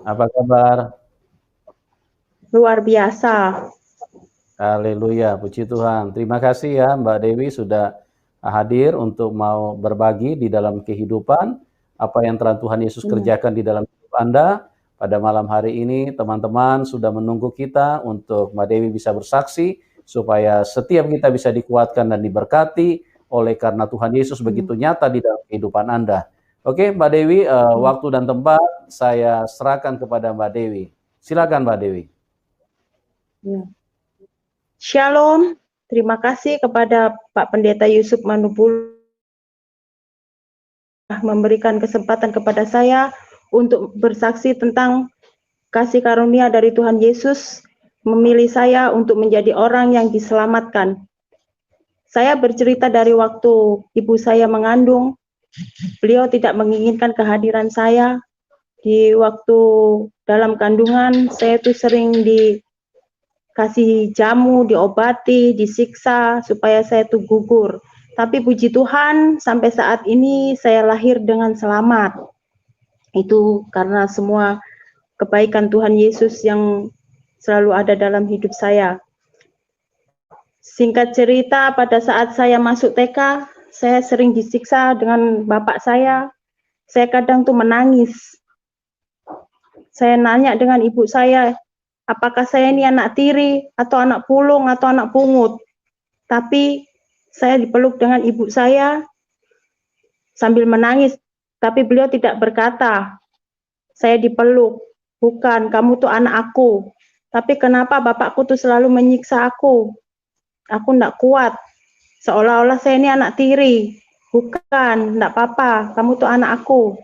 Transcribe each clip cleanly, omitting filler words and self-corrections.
Apa kabar? Luar biasa. Haleluya, puji Tuhan. Terima kasih ya Mbak Dewi sudah hadir untuk mau berbagi di dalam kehidupan apa yang telah Tuhan Yesus kerjakan di dalam hidup Anda. Pada malam hari ini teman-teman sudah menunggu kita untuk Mbak Dewi bisa bersaksi supaya setiap kita bisa dikuatkan dan diberkati oleh karena Tuhan Yesus begitu nyata di dalam kehidupan Anda. Oke, Mbak Dewi, waktu dan tempat saya serahkan kepada Mbak Dewi. Silakan Mbak Dewi. Shalom, terima kasih kepada Pak Pendeta Yusuf Manubul memberikan kesempatan kepada saya untuk bersaksi tentang kasih karunia dari Tuhan Yesus memilih saya untuk menjadi orang yang diselamatkan. Saya bercerita dari waktu ibu saya mengandung, beliau tidak menginginkan kehadiran saya. Di waktu dalam kandungan, saya tuh sering dikasih jamu, diobati, disiksa, supaya saya tuh gugur. Tapi puji Tuhan, sampai saat ini saya lahir dengan selamat. Itu karena semua kebaikan Tuhan Yesus yang selalu ada dalam hidup saya. Singkat cerita, pada saat saya masuk TK, saya sering disiksa dengan bapak saya. Saya kadang tuh menangis. Saya nanya dengan ibu saya, apakah saya ini anak tiri, atau anak pulung, atau anak pungut. Tapi saya dipeluk dengan ibu saya sambil menangis, tapi beliau tidak berkata, saya dipeluk, bukan, kamu tuh anak aku. Tapi kenapa bapakku tuh selalu menyiksa aku? Aku enggak kuat, seolah-olah saya ini anak tiri. Bukan, enggak apa-apa, kamu tuh anak aku.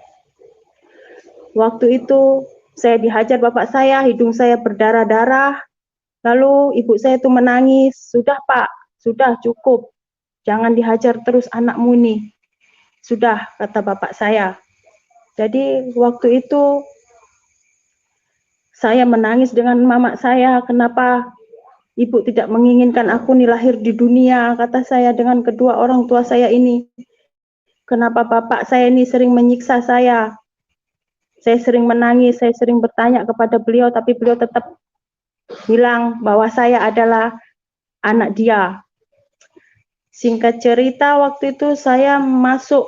Waktu itu saya dihajar bapak saya, hidung saya berdarah-darah. Lalu ibu saya itu menangis, sudah Pak, sudah cukup. Jangan dihajar terus anakmu nih. Sudah, kata bapak saya. Jadi waktu itu saya menangis dengan mama saya, kenapa ibu tidak menginginkan aku nih lahir di dunia, kata saya dengan kedua orang tua saya ini. Kenapa bapak saya ini sering menyiksa saya? Saya sering menangis, saya sering bertanya kepada beliau, tapi beliau tetap bilang bahwa saya adalah anak dia. Singkat cerita, waktu itu saya masuk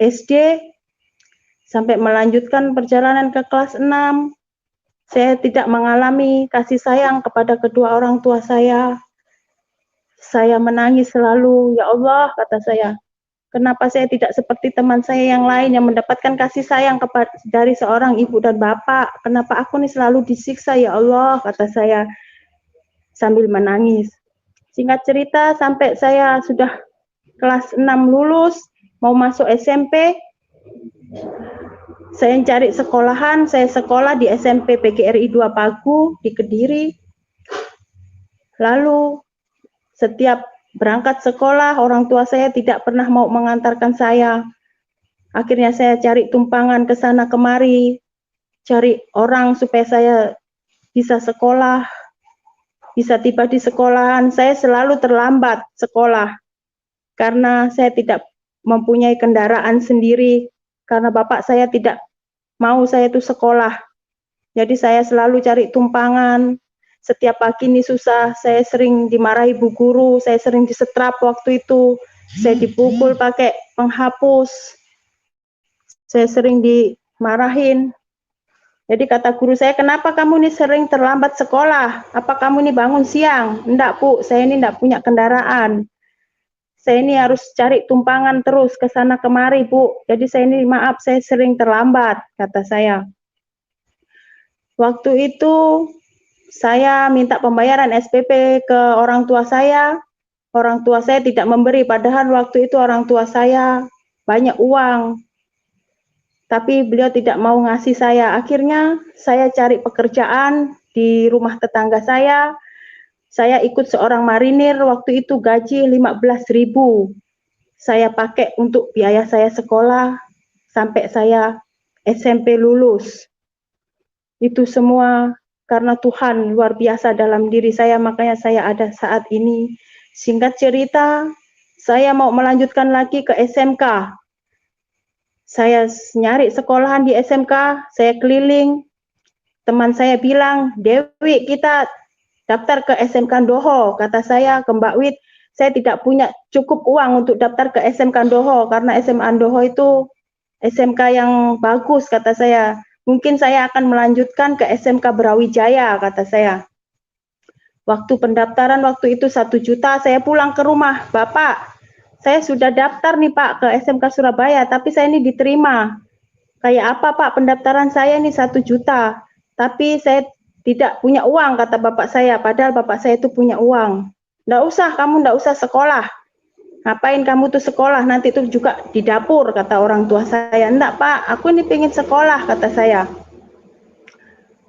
SD sampai melanjutkan perjalanan ke kelas 6. Saya tidak mengalami kasih sayang kepada kedua orang tua saya. Saya menangis selalu, ya Allah, kata saya. Kenapa saya tidak seperti teman saya yang lain yang mendapatkan kasih sayang dari seorang ibu dan bapak? Kenapa aku nih selalu disiksa, ya Allah, kata saya sambil menangis. Singkat cerita, sampai saya sudah kelas 6 lulus, mau masuk SMP, saya cari sekolahan, saya sekolah di SMP PGRI 2 Pagu di Kediri. Lalu setiap berangkat sekolah, orang tua saya tidak pernah mau mengantarkan saya. Akhirnya saya cari tumpangan ke sana kemari, cari orang supaya saya bisa sekolah, bisa tiba di sekolahan. Saya selalu terlambat sekolah karena saya tidak mempunyai kendaraan sendiri, karena bapak saya tidak mau saya itu sekolah. Jadi saya selalu cari tumpangan. Setiap pagi ini susah, saya sering dimarahi bu guru, saya sering disetrap waktu itu, saya dipukul pakai penghapus, saya sering dimarahin. Jadi kata guru saya, kenapa kamu ini sering terlambat sekolah? Apa kamu ini bangun siang? Enggak bu, saya ini enggak punya kendaraan. Saya ini harus cari tumpangan terus ke sana kemari bu. Jadi saya ini maaf, saya sering terlambat, kata saya. Waktu itu saya minta pembayaran SPP ke orang tua saya. Orang tua saya tidak memberi, padahal waktu itu orang tua saya banyak uang. Tapi beliau tidak mau ngasih saya. Akhirnya saya cari pekerjaan di rumah tetangga saya. Saya ikut seorang marinir, waktu itu gaji 15.000. Saya pakai untuk biaya saya sekolah sampai saya SMP lulus. Itu semua karena Tuhan luar biasa dalam diri saya, makanya saya ada saat ini. Singkat cerita, saya mau melanjutkan lagi ke SMK. Saya nyari sekolahan di SMK, saya keliling. Teman saya bilang, Dewi kita daftar ke SMK Doho. Kata saya ke Mbak Wit, saya tidak punya cukup uang untuk daftar ke SMK Doho karena SMA Doho itu SMK yang bagus, kata saya. Mungkin saya akan melanjutkan ke SMK Brawijaya, kata saya. Waktu pendaftaran waktu itu 1 juta, saya pulang ke rumah, Bapak, saya sudah daftar nih Pak ke SMK Surabaya, tapi saya ini diterima. Kayak apa Pak, pendaftaran saya ini 1 juta, tapi saya tidak punya uang, kata bapak saya, padahal bapak saya itu punya uang. Nggak usah, kamu nggak usah sekolah. Ngapain kamu tuh sekolah, nanti tuh juga di dapur, kata orang tua saya. Enggak Pak, aku ini pengen sekolah, kata saya.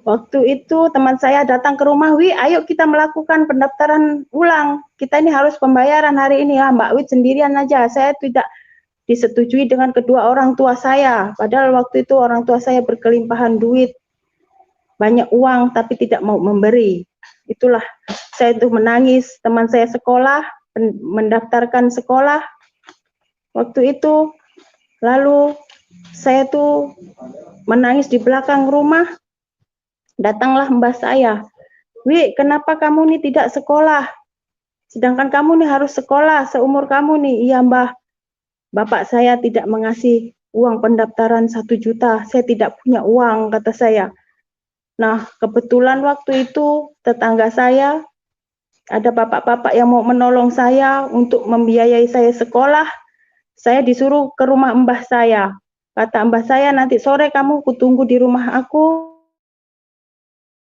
Waktu itu teman saya datang ke rumah, Wi, ayo kita melakukan pendaftaran ulang. Kita ini harus pembayaran hari ini. Ya, Mbak Wi sendirian aja, saya tidak disetujui dengan kedua orang tua saya. Padahal waktu itu orang tua saya berkelimpahan duit, banyak uang, tapi tidak mau memberi. Itulah saya tuh menangis, teman saya sekolah, mendaftarkan sekolah. Waktu itu, lalu saya tuh menangis di belakang rumah. Datanglah mbah saya, Wi, kenapa kamu nih tidak sekolah? Sedangkan kamu nih harus sekolah seumur kamu nih. Iya mbah, bapak saya tidak mengasih uang pendaftaran 1 juta, saya tidak punya uang, kata saya. Nah, kebetulan waktu itu tetangga saya, ada bapak-bapak yang mau menolong saya untuk membiayai saya sekolah. Saya disuruh ke rumah mbah saya. Kata mbah saya, nanti sore kamu kutunggu di rumah aku,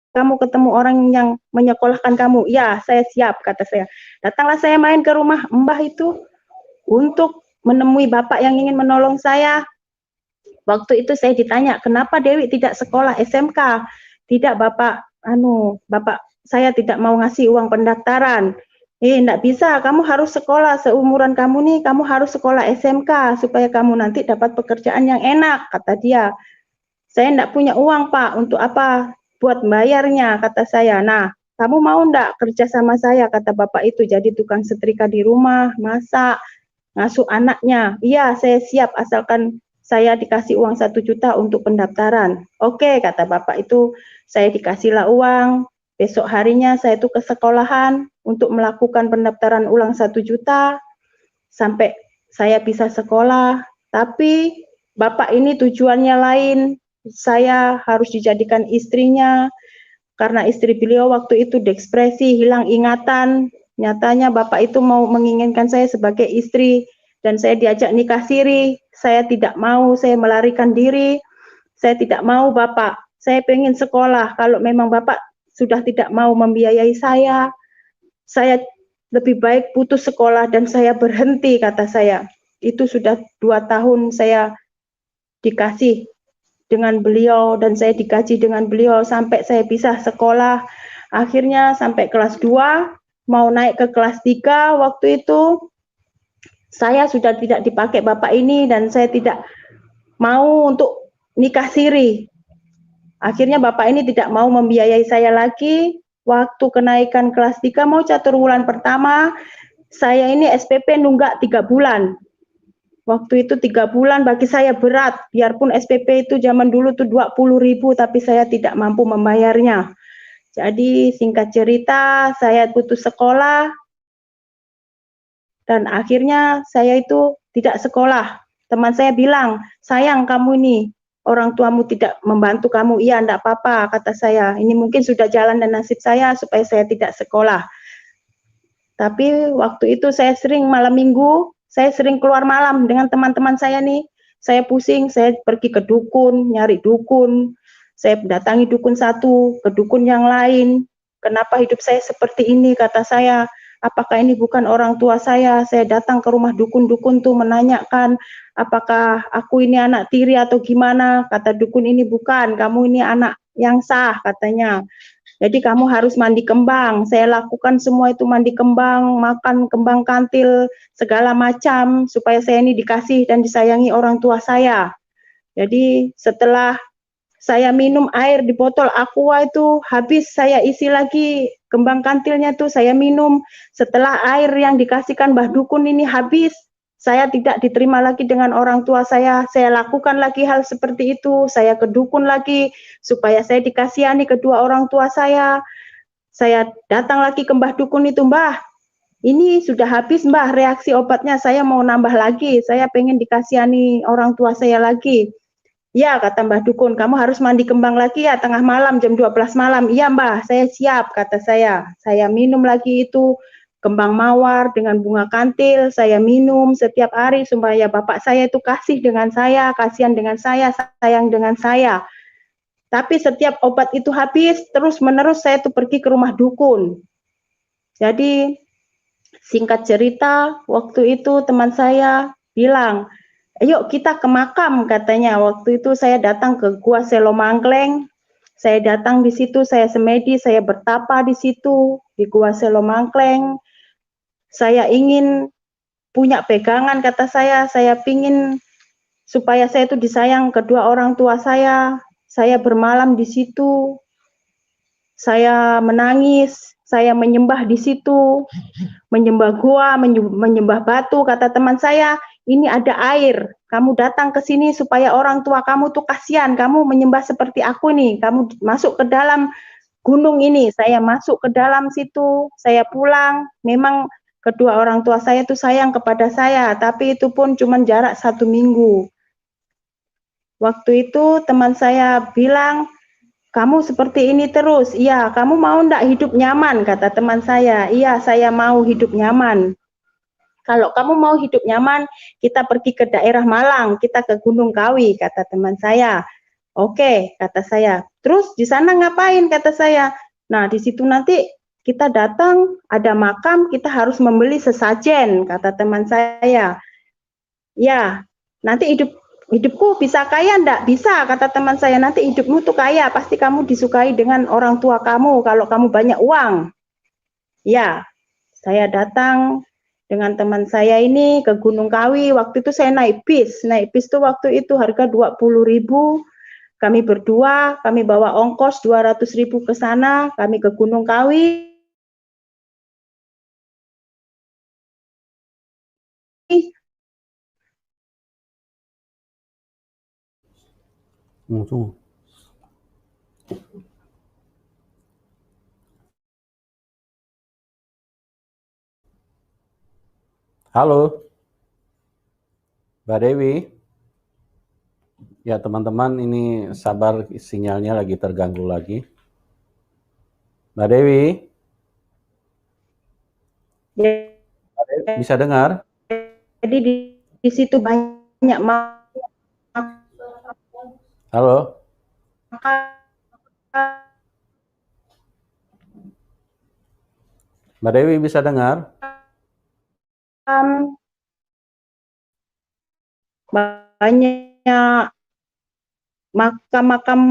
kamu ketemu orang yang menyekolahkan kamu. Ya, saya siap, kata saya. Datanglah saya main ke rumah mbah itu untuk menemui bapak yang ingin menolong saya. Waktu itu saya ditanya, kenapa Dewi tidak sekolah SMK? Tidak bapak, bapak saya tidak mau ngasih uang pendaftaran. Enggak bisa, kamu harus sekolah seumuran kamu nih, kamu harus sekolah SMK supaya kamu nanti dapat pekerjaan yang enak, kata dia. Saya enggak punya uang Pak, untuk apa? Buat bayarnya, kata saya. Nah, kamu mau enggak kerja sama saya, kata bapak itu, jadi tukang setrika di rumah, masak, ngasuh anaknya. Iya, saya siap asalkan saya dikasih uang 1 juta untuk pendaftaran. Oke, kata bapak itu, saya dikasihlah uang. Besok harinya saya tuh ke sekolahan untuk melakukan pendaftaran ulang 1 juta sampai saya bisa sekolah. Tapi bapak ini tujuannya lain. Saya harus dijadikan istrinya karena istri beliau waktu itu depresi, hilang ingatan. Nyatanya bapak itu mau menginginkan saya sebagai istri dan saya diajak nikah siri. Saya tidak mau, saya melarikan diri. Saya tidak mau bapak, saya pengen sekolah. Kalau memang bapak sudah tidak mau membiayai saya lebih baik putus sekolah dan saya berhenti, kata saya. Itu sudah 2 tahun saya dikasih dengan beliau dan saya digaji dengan beliau sampai saya bisa sekolah. Akhirnya sampai kelas 2, mau naik ke kelas 3, waktu itu saya sudah tidak dipakai bapak ini dan saya tidak mau untuk nikah siri. Akhirnya bapak ini tidak mau membiayai saya lagi. Waktu kenaikan kelas 3 mau catur bulan pertama, saya ini SPP nunggak 3 bulan. Waktu itu 3 bulan bagi saya berat, biarpun SPP itu zaman dulu tuh 20.000, tapi saya tidak mampu membayarnya. Jadi singkat cerita, saya putus sekolah, dan akhirnya saya itu tidak sekolah. Teman saya bilang, sayang kamu ini, orang tuamu tidak membantu kamu. Iya, enggak apa-apa, kata saya. Ini mungkin sudah jalan dan nasib saya supaya saya tidak sekolah. Tapi waktu itu saya sering malam minggu, saya sering keluar malam dengan teman-teman saya nih. Saya pusing, saya pergi ke dukun, nyari dukun. Saya datangi dukun satu, ke dukun yang lain. Kenapa hidup saya seperti ini, kata saya. Apakah ini bukan orang tua saya? Saya datang ke rumah dukun-dukun tuh menanyakan, apakah aku ini anak tiri atau gimana? Kata dukun ini bukan, kamu ini anak yang sah, katanya. Jadi kamu harus mandi kembang. Saya lakukan semua itu, mandi kembang, makan kembang kantil, segala macam, supaya saya ini dikasih dan disayangi orang tua saya. Jadi setelah saya minum air di botol aqua itu habis, saya isi lagi kembang kantilnya tuh, saya minum. Setelah air yang dikasihkan Mbah Dukun ini habis, saya tidak diterima lagi dengan orang tua saya lakukan lagi hal seperti itu, saya ke dukun lagi supaya saya dikasihani kedua orang tua saya datang lagi ke Mbah Dukun itu, Mbah, ini sudah habis Mbah reaksi obatnya, saya mau nambah lagi, saya pengen dikasihani orang tua saya lagi. Ya, kata Mbah Dukun, kamu harus mandi kembang lagi ya tengah malam jam 12 malam. Iya Mbah, saya siap, kata saya. Saya minum lagi itu kembang mawar dengan bunga kantil, saya minum setiap hari supaya bapak saya itu kasih dengan saya, kasihan dengan saya, sayang dengan saya. Tapi setiap obat itu habis, terus menerus saya tuh pergi ke rumah dukun. Jadi singkat cerita, waktu itu teman saya bilang, ayo kita ke makam katanya. Waktu itu saya datang ke Gua Selomangkleng. Saya datang di situ, saya semedi, saya bertapa di situ di Gua Selomangkleng. Saya ingin punya pegangan, kata saya pingin supaya saya itu disayang kedua orang tua saya bermalam di situ, saya menangis, saya menyembah di situ, menyembah gua, menyembah batu, kata teman saya, ini ada air, kamu datang ke sini supaya orang tua kamu tuh kasihan, kamu menyembah seperti aku nih, kamu masuk ke dalam gunung ini, saya masuk ke dalam situ, saya pulang, memang kedua orang tua saya itu sayang kepada saya, tapi itu pun cuma jarak 1 minggu. Waktu itu teman saya bilang, kamu seperti ini terus, iya, kamu mau enggak hidup nyaman, kata teman saya, iya, saya mau hidup nyaman. Kalau kamu mau hidup nyaman, kita pergi ke daerah Malang, kita ke Gunung Kawi, kata teman saya. Oke, kata saya. Terus di sana ngapain, kata saya. Nah, di situ nanti kita datang, ada makam, kita harus membeli sesajen, kata teman saya. Ya, nanti hidupku bisa kaya enggak? Bisa, kata teman saya. Nanti hidupmu tuh kaya, pasti kamu disukai dengan orang tua kamu kalau kamu banyak uang. Ya, saya datang dengan teman saya ini ke Gunung Kawi. Waktu itu saya naik bis. Naik bis tuh waktu itu harga 20.000. Kami berdua, kami bawa ongkos 200.000 ke sana, kami ke Gunung Kawi. Tunggu. Halo, Mbak Dewi. Ya teman-teman, ini sabar, sinyalnya lagi terganggu lagi. Mbak Dewi, Ya, Mbak Dewi bisa dengar? jadi di situ banyak Halo, Mbak Dewi bisa dengar? makam, banyak makam-makam.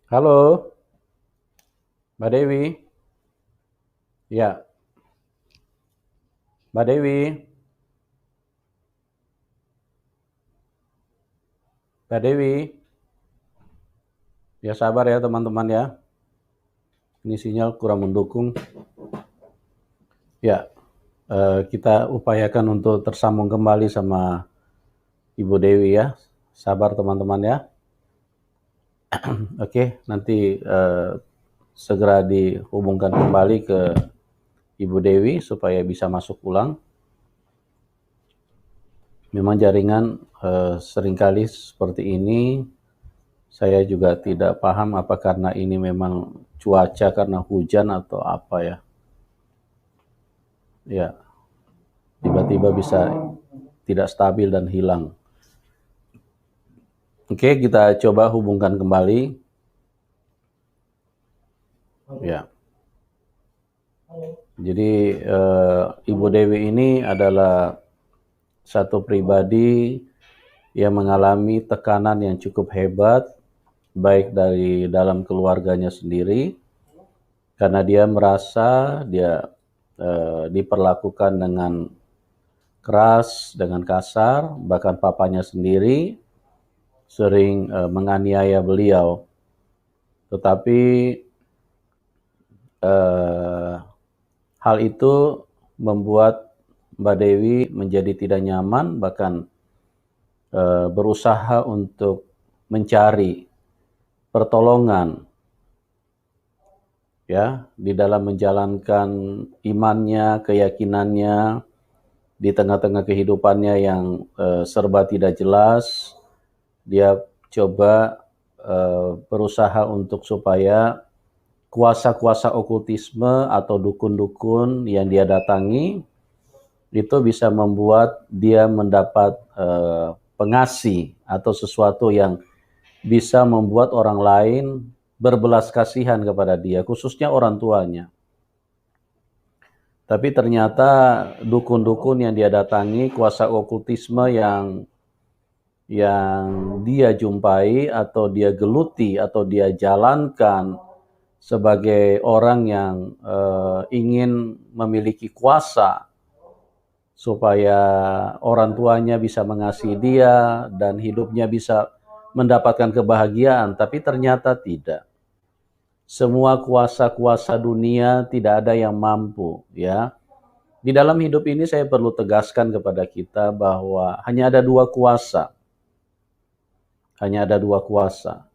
Halo, Mbak Dewi. Ya, Mbak Dewi. Mbak Dewi. Ya sabar ya teman-teman ya. Ini sinyal kurang mendukung. Ya, kita upayakan untuk tersambung kembali sama Ibu Dewi ya. Sabar teman-teman ya. Oke, nanti segera dihubungkan kembali ke Ibu Dewi supaya bisa masuk ulang. Memang jaringan seringkali seperti ini, saya juga tidak paham apa karena ini memang cuaca karena hujan atau apa ya. Ya, tiba-tiba bisa tidak stabil dan hilang. Oke, kita coba hubungkan kembali. Ya. Jadi Ibu Dewi ini adalah satu pribadi yang mengalami tekanan yang cukup hebat, baik dari dalam keluarganya sendiri, karena dia merasa dia diperlakukan dengan keras, dengan kasar, bahkan papanya sendiri sering menganiaya beliau. Tetapi Hal itu membuat Mbak Dewi menjadi tidak nyaman, bahkan berusaha untuk mencari pertolongan ya di dalam menjalankan imannya, keyakinannya di tengah-tengah kehidupannya yang serba tidak jelas. Dia coba berusaha untuk supaya kuasa-kuasa okultisme atau dukun-dukun yang dia datangi itu bisa membuat dia mendapat pengasih atau sesuatu yang bisa membuat orang lain berbelas kasihan kepada dia, khususnya orang tuanya. Tapi ternyata dukun-dukun yang dia datangi, kuasa okultisme yang dia jumpai atau dia geluti atau dia jalankan sebagai orang yang ingin memiliki kuasa supaya orang tuanya bisa mengasihi dia dan hidupnya bisa mendapatkan kebahagiaan, tapi ternyata tidak. Semua kuasa-kuasa dunia tidak ada yang mampu, ya. Di dalam hidup ini saya perlu tegaskan kepada kita bahwa hanya ada dua kuasa. Hanya ada dua kuasa.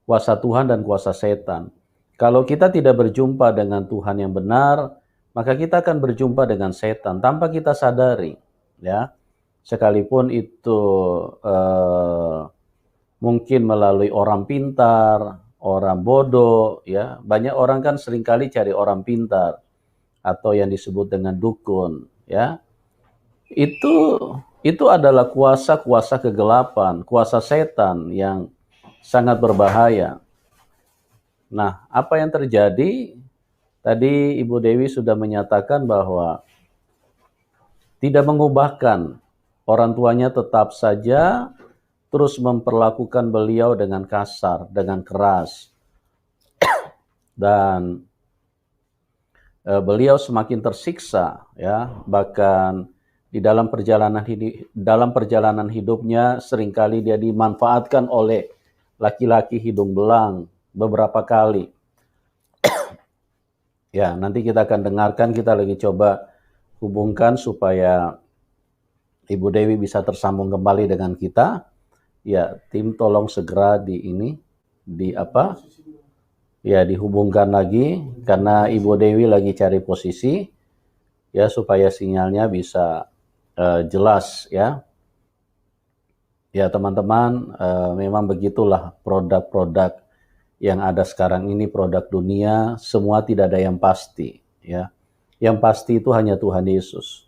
Kuasa Tuhan dan kuasa setan. Kalau kita tidak berjumpa dengan Tuhan yang benar, maka kita akan berjumpa dengan setan tanpa kita sadari, ya. Sekalipun itu mungkin melalui orang pintar, orang bodoh, ya. Banyak orang kan seringkali cari orang pintar atau yang disebut dengan dukun, ya. Itu adalah kuasa-kuasa kegelapan, kuasa setan yang sangat berbahaya. Nah, apa yang terjadi? Tadi Ibu Dewi sudah menyatakan bahwa tidak mengubahkan, orang tuanya tetap saja terus memperlakukan beliau dengan kasar, dengan keras. Dan beliau semakin tersiksa, ya. Bahkan di dalam perjalanan hidupnya seringkali dia dimanfaatkan oleh laki-laki hidung belang beberapa kali. Ya, nanti kita akan dengarkan, kita lagi coba hubungkan supaya Ibu Dewi bisa tersambung kembali dengan kita. Ya, tim tolong segera dihubungkan lagi karena Ibu Dewi lagi cari posisi ya supaya sinyalnya bisa jelas ya. Ya, teman-teman, memang begitulah produk-produk yang ada sekarang ini, produk dunia, semua tidak ada yang pasti, ya. Yang pasti itu hanya Tuhan Yesus.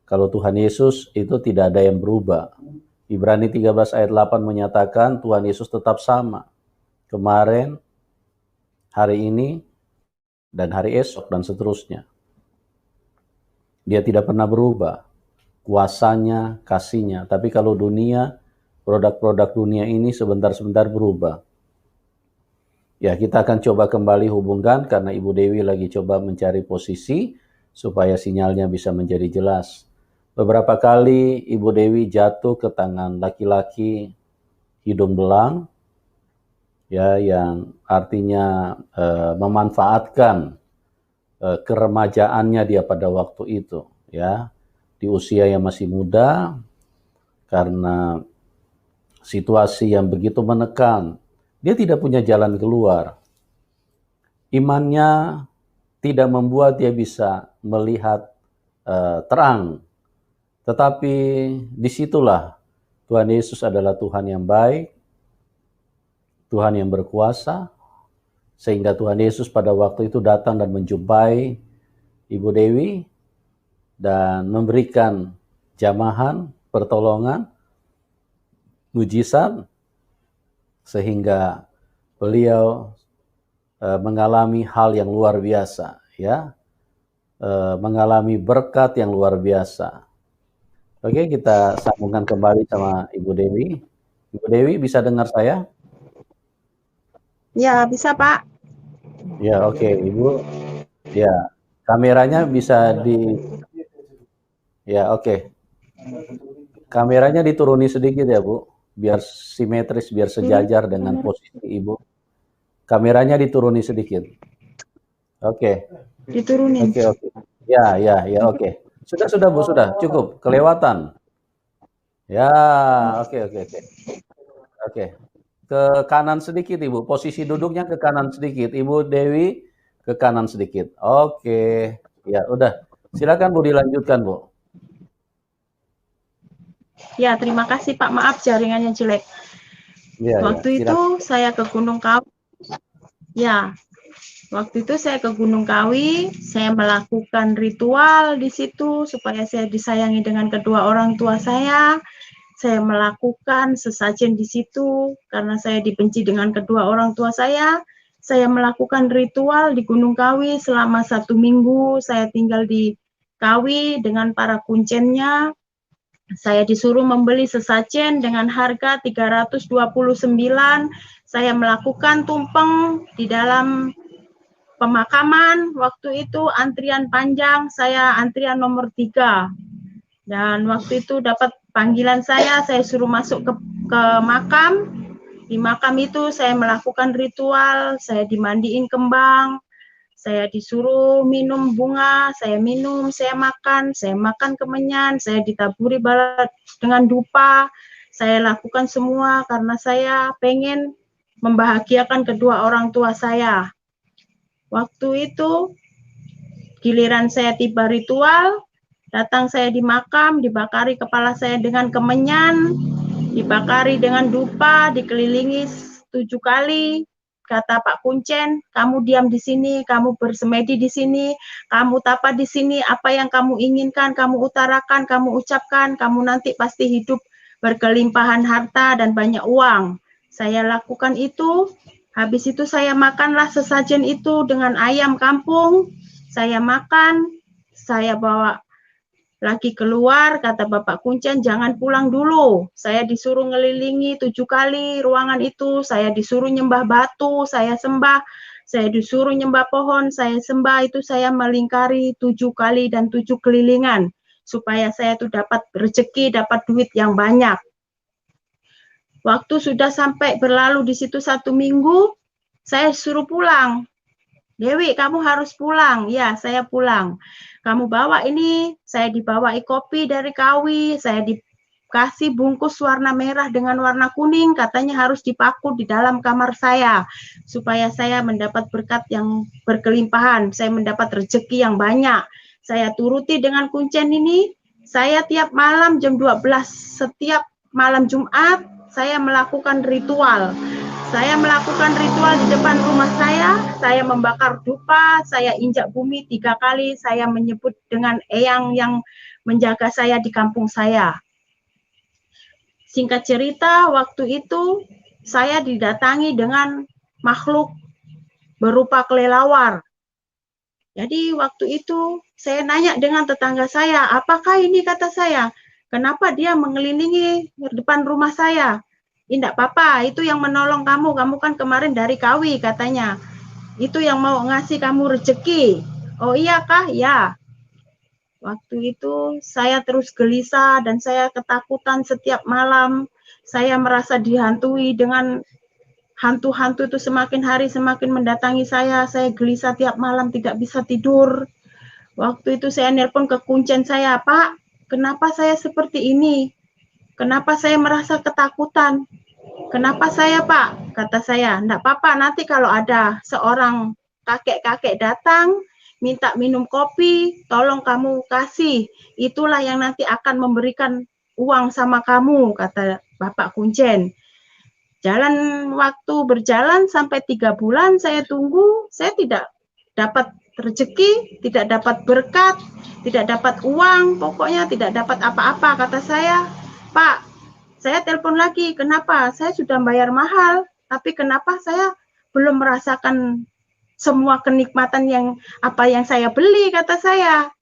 Kalau Tuhan Yesus itu tidak ada yang berubah. Ibrani 13 ayat 8 menyatakan Tuhan Yesus tetap sama. Kemarin, hari ini, dan hari esok, dan seterusnya. Dia tidak pernah berubah. Kuasanya, kasihnya. Tapi kalau dunia, produk-produk dunia ini sebentar-sebentar berubah. Ya, kita akan coba kembali hubungkan karena Ibu Dewi lagi coba mencari posisi supaya sinyalnya bisa menjadi jelas. Beberapa kali Ibu Dewi jatuh ke tangan laki-laki hidung belang, ya, yang artinya memanfaatkan keremajaannya dia pada waktu itu, ya, di usia yang masih muda karena situasi yang begitu menekan. Dia tidak punya jalan keluar. Imannya tidak membuat dia bisa melihat terang. Tetapi disitulah Tuhan Yesus adalah Tuhan yang baik, Tuhan yang berkuasa, sehingga Tuhan Yesus pada waktu itu datang dan menjumpai Ibu Dewi dan memberikan jamahan, pertolongan, mujizat, sehingga beliau mengalami hal yang luar biasa, ya, mengalami berkat yang luar biasa. Oke, kita sambungkan kembali sama Ibu Dewi. Ibu Dewi bisa dengar saya? Ya, bisa Pak. Ya, oke, Ibu. Ya, kameranya bisa ya, oke. Kameranya dituruni sedikit ya, Bu. Biar simetris, biar sejajar dengan posisi Ibu. Kameranya dituruni sedikit. Oke. Diturunin. Oke. Ya, oke. Sudah Bu, sudah cukup, kelewatan. Ya, oke. Oke. Ke kanan sedikit Ibu, posisi duduknya ke kanan sedikit. Ibu Dewi ke kanan sedikit. Oke. Ya, udah. Silakan Bu, dilanjutkan Bu. Ya, terima kasih Pak. Maaf jaringannya jelek. Ya, Waktu itu saya ke Gunung Kawi. Ya, waktu itu saya ke Gunung Kawi, saya melakukan ritual di situ supaya saya disayangi dengan kedua orang tua saya. Saya melakukan sesajen di situ karena saya dibenci dengan kedua orang tua saya. Saya melakukan ritual di Gunung Kawi selama 1 minggu. Saya tinggal di Kawi dengan para kuncennya. Saya disuruh membeli sesajen dengan harga 329. Saya melakukan tumpeng di dalam pemakaman. Waktu itu antrian panjang, saya antrian nomor 3. Dan waktu itu dapat panggilan saya suruh masuk ke makam. Di makam itu saya melakukan ritual, saya dimandiin kembang, saya disuruh minum bunga, saya minum, saya makan kemenyan, saya ditaburi balat dengan dupa. Saya lakukan semua karena saya pengen membahagiakan kedua orang tua saya. Waktu itu giliran saya tiba ritual, datang saya di makam, dibakari kepala saya dengan kemenyan, dibakari dengan dupa, dikelilingi 7 kali. Kata Pak Kuncen, kamu diam di sini, kamu bersemedi di sini, kamu tapa di sini, apa yang kamu inginkan, kamu utarakan, kamu ucapkan, kamu nanti pasti hidup berkelimpahan harta dan banyak uang. Saya lakukan itu, habis itu saya makanlah sesajen itu dengan ayam kampung, saya makan, saya bawa lagi keluar, kata Bapak Kuncen, jangan pulang dulu. Saya disuruh ngelilingi 7 kali ruangan itu, saya disuruh nyembah batu, saya sembah, saya disuruh nyembah pohon, saya sembah, itu saya melingkari 7 kali dan 7 kelilingan, supaya saya tuh dapat rezeki, dapat duit yang banyak. Waktu sudah sampai berlalu di situ 1 minggu, saya suruh pulang. Dewi, kamu harus pulang. Ya, saya pulang. Kamu bawa ini, saya dibawai kopi dari Kawi, saya dikasih bungkus warna merah dengan warna kuning, katanya harus dipaku di dalam kamar saya, supaya saya mendapat berkat yang berkelimpahan, saya mendapat rezeki yang banyak. Saya turuti dengan kuncen ini, saya tiap malam jam 12, setiap malam Jumat, saya melakukan ritual. Saya melakukan ritual di depan rumah saya membakar dupa, saya injak bumi 3 kali, saya menyebut dengan eyang yang menjaga saya di kampung saya. Singkat cerita, waktu itu saya didatangi dengan makhluk berupa kelelawar. Jadi waktu itu saya nanya dengan tetangga saya, apakah ini, kata saya, kenapa dia mengelilingi depan rumah saya? Tidak apa-apa, itu yang menolong kamu kan kemarin dari Kawi, katanya. Itu yang mau ngasih kamu rezeki. Oh iya kah? Ya. Waktu itu saya terus gelisah dan saya ketakutan setiap malam. Saya merasa dihantui dengan hantu-hantu itu, semakin hari semakin mendatangi saya gelisah tiap malam, tidak bisa tidur. Waktu itu saya nelpon ke kuncen saya, Pak, kenapa saya seperti ini? Kenapa saya merasa ketakutan? Kenapa saya, Pak? Kata saya, enggak apa-apa, nanti kalau ada seorang kakek-kakek datang, minta minum kopi, tolong kamu kasih. Itulah yang nanti akan memberikan uang sama kamu, kata Bapak Kuncen. Waktu berjalan sampai 3 bulan saya tunggu, saya tidak dapat rezeki, tidak dapat berkat, tidak dapat uang, pokoknya tidak dapat apa-apa. Kata saya, Pak, saya telepon lagi, kenapa? Saya sudah bayar mahal, tapi kenapa saya belum merasakan semua kenikmatan yang apa yang saya beli, kata saya.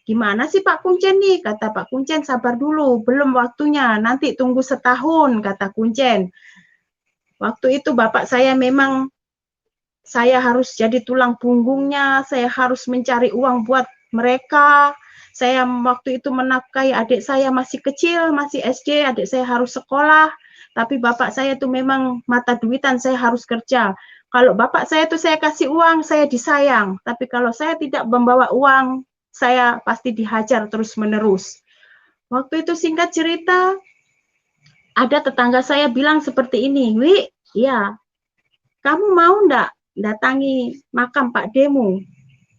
Gimana sih Pak Kuncen nih? Kata Pak Kuncen, sabar dulu, belum waktunya, nanti tunggu setahun, kata Kuncen. Waktu itu bapak saya memang, saya harus jadi tulang punggungnya, saya harus mencari uang buat mereka. Saya waktu itu menafkahi adik saya masih kecil, masih SD, adik saya harus sekolah. Tapi bapak saya itu memang mata duitan, saya harus kerja. Kalau bapak saya itu saya kasih uang, saya disayang. Tapi kalau saya tidak membawa uang, saya pasti dihajar terus-menerus. Waktu itu singkat cerita, ada tetangga saya bilang seperti ini, Wi, ya, kamu mau ndak datangi makam Pak Demu?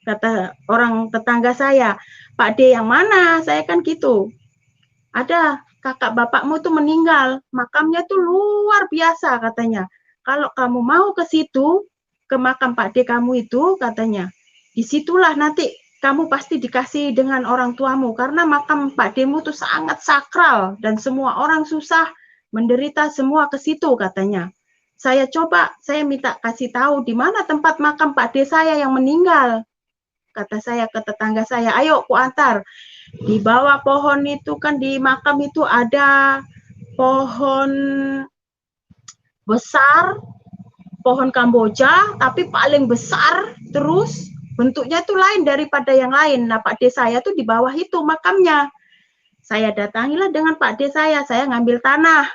Kata orang tetangga saya, Pak D yang mana? Saya kan gitu. Ada kakak bapakmu tuh meninggal, makamnya tuh luar biasa katanya. Kalau kamu mau ke situ, ke makam Pak D kamu itu katanya, disitulah nanti kamu pasti dikasih dengan orang tuamu, karena makam Pak Demu tuh sangat sakral dan semua orang susah menderita semua ke situ katanya. Saya coba, saya minta kasih tahu di mana tempat makam Pak D saya yang meninggal. Kata saya ke tetangga saya, ayo ku antar. Di bawah pohon itu kan di makam itu ada pohon besar, pohon Kamboja, tapi paling besar, terus bentuknya itu lain daripada yang lain. Nah, Pak D saya tuh di bawah itu makamnya. Saya datangilah dengan Pak D saya ngambil tanah.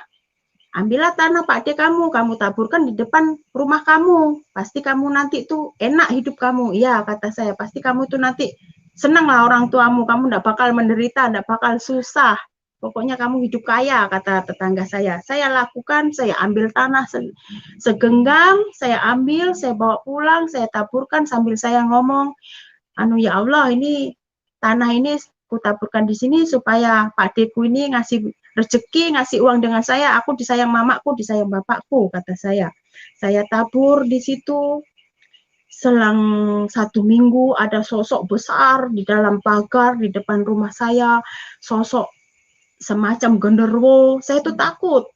Ambillah tanah Pak D kamu taburkan di depan rumah kamu. Pasti kamu nanti tuh enak hidup kamu. Iya, kata saya, pasti kamu tuh nanti senang lah orang tuamu. Kamu enggak bakal menderita, enggak bakal susah. Pokoknya kamu hidup kaya, kata tetangga saya. Saya lakukan, saya ambil tanah segenggam, saya ambil, saya bawa pulang, saya taburkan sambil saya ngomong, ya Allah, ini tanah ini ku taburkan di sini supaya Pak D ku ini ngasih rezeki, ngasih uang dengan saya, aku disayang mamaku, disayang bapakku, kata saya. Saya tabur di situ, selang 1 minggu ada sosok besar di dalam pagar di depan rumah saya, sosok semacam genderuwo. Saya tuh takut.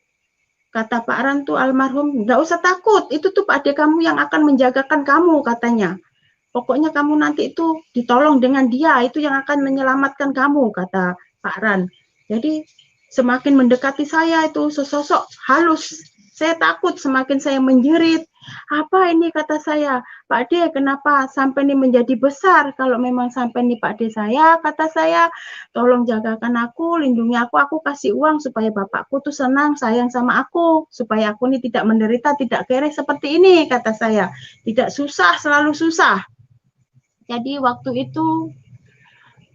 Kata Pak Ran tuh almarhum, nggak usah takut, itu tuh Pak D kamu yang akan menjagakan kamu, katanya. Pokoknya kamu nanti itu ditolong dengan dia, itu yang akan menyelamatkan kamu, kata Pak Ran. Jadi semakin mendekati saya itu sesosok halus. Saya takut, semakin saya menjerit. Apa ini, kata saya, Pak D, kenapa sampai ini menjadi besar? Kalau memang sampai ini Pak D saya, kata saya, tolong jagakan aku, lindungi aku kasih uang supaya bapakku tuh senang, sayang sama aku, supaya aku ini tidak menderita, tidak kere seperti ini, kata saya. Tidak susah, selalu susah. Jadi waktu itu,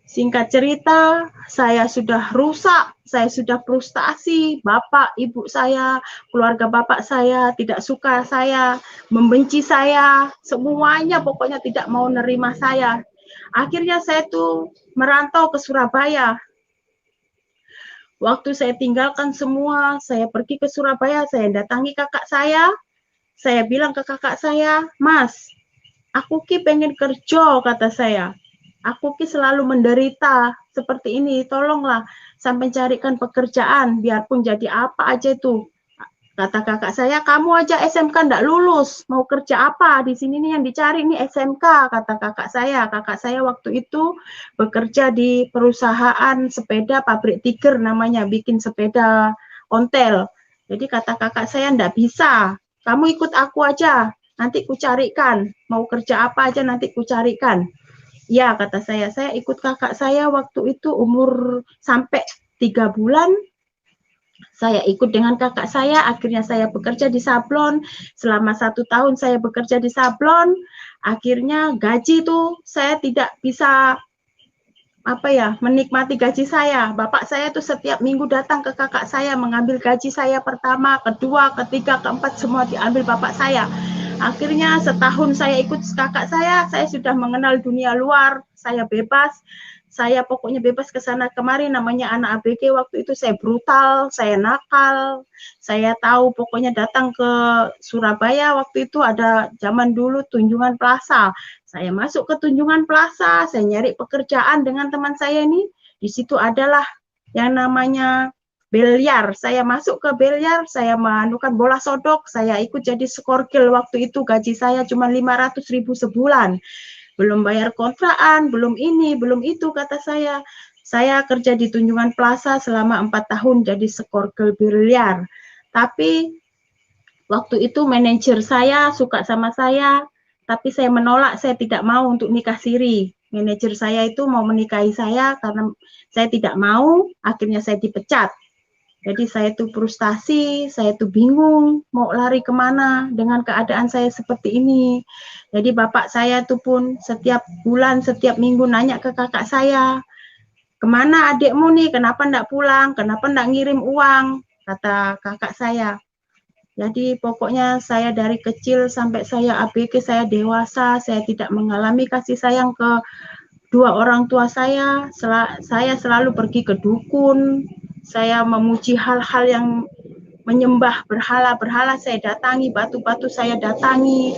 singkat cerita, saya sudah rusak, saya sudah frustasi, bapak, ibu saya, keluarga bapak saya tidak suka saya, membenci saya, semuanya pokoknya tidak mau nerima saya. Akhirnya saya tuh merantau ke Surabaya. Waktu saya tinggalkan semua, saya pergi ke Surabaya, saya datangi kakak saya bilang ke kakak saya, Mas, aku ki pengen kerja, kata saya. Aku ki selalu menderita seperti ini, tolonglah sampai carikan pekerjaan, biarpun jadi apa aja itu. Kata kakak saya, kamu aja SMK ndak lulus, mau kerja apa? Di sini nih yang dicari nih SMK, kata kakak saya. Kakak saya waktu itu bekerja di perusahaan sepeda pabrik Tiger namanya, bikin sepeda ontel. Jadi kata kakak saya, ndak bisa, kamu ikut aku aja, nanti ku carikan, mau kerja apa aja nanti ku carikan. Ya, kata saya ikut kakak saya waktu itu umur sampai 3 bulan, saya ikut dengan kakak saya, akhirnya saya bekerja di sablon, selama 1 tahun saya bekerja di sablon, akhirnya gaji tuh saya tidak bisa menikmati gaji saya. Bapak saya tuh setiap minggu datang ke kakak saya mengambil gaji saya pertama, kedua, ketiga, keempat, semua diambil bapak saya. Akhirnya setahun saya ikut kakak saya sudah mengenal dunia luar, saya bebas, saya pokoknya bebas ke sana kemari, namanya anak ABG waktu itu saya brutal, saya nakal, saya tahu pokoknya datang ke Surabaya waktu itu ada zaman dulu Tunjungan Plaza. Saya masuk ke Tunjungan Plaza, saya nyari pekerjaan dengan teman saya ini, di situ adalah yang namanya biliar. Saya masuk ke biliar, saya menukan bola sodok, saya ikut jadi skorgil waktu itu, gaji saya cuma 500.000 sebulan. Belum bayar kontrakan, belum ini, belum itu, kata saya. Saya kerja di Tunjungan Plaza selama 4 tahun jadi skorgil biliar. Tapi waktu itu manajer saya suka sama saya, tapi saya menolak, saya tidak mau untuk nikah siri. Manajer saya itu mau menikahi saya karena saya tidak mau, akhirnya saya dipecat. Jadi saya tuh frustasi, saya tuh bingung mau lari kemana dengan keadaan saya seperti ini. Jadi bapak saya tuh pun setiap bulan, setiap minggu nanya ke kakak saya, kemana adikmu nih, kenapa enggak pulang, kenapa enggak ngirim uang, kata kakak saya. Jadi pokoknya saya dari kecil sampai saya ABG, saya dewasa, saya tidak mengalami kasih sayang ke dua orang tua saya. Saya selalu pergi ke dukun, saya memuji hal-hal yang menyembah berhala-berhala, saya datangi, batu-batu saya datangi.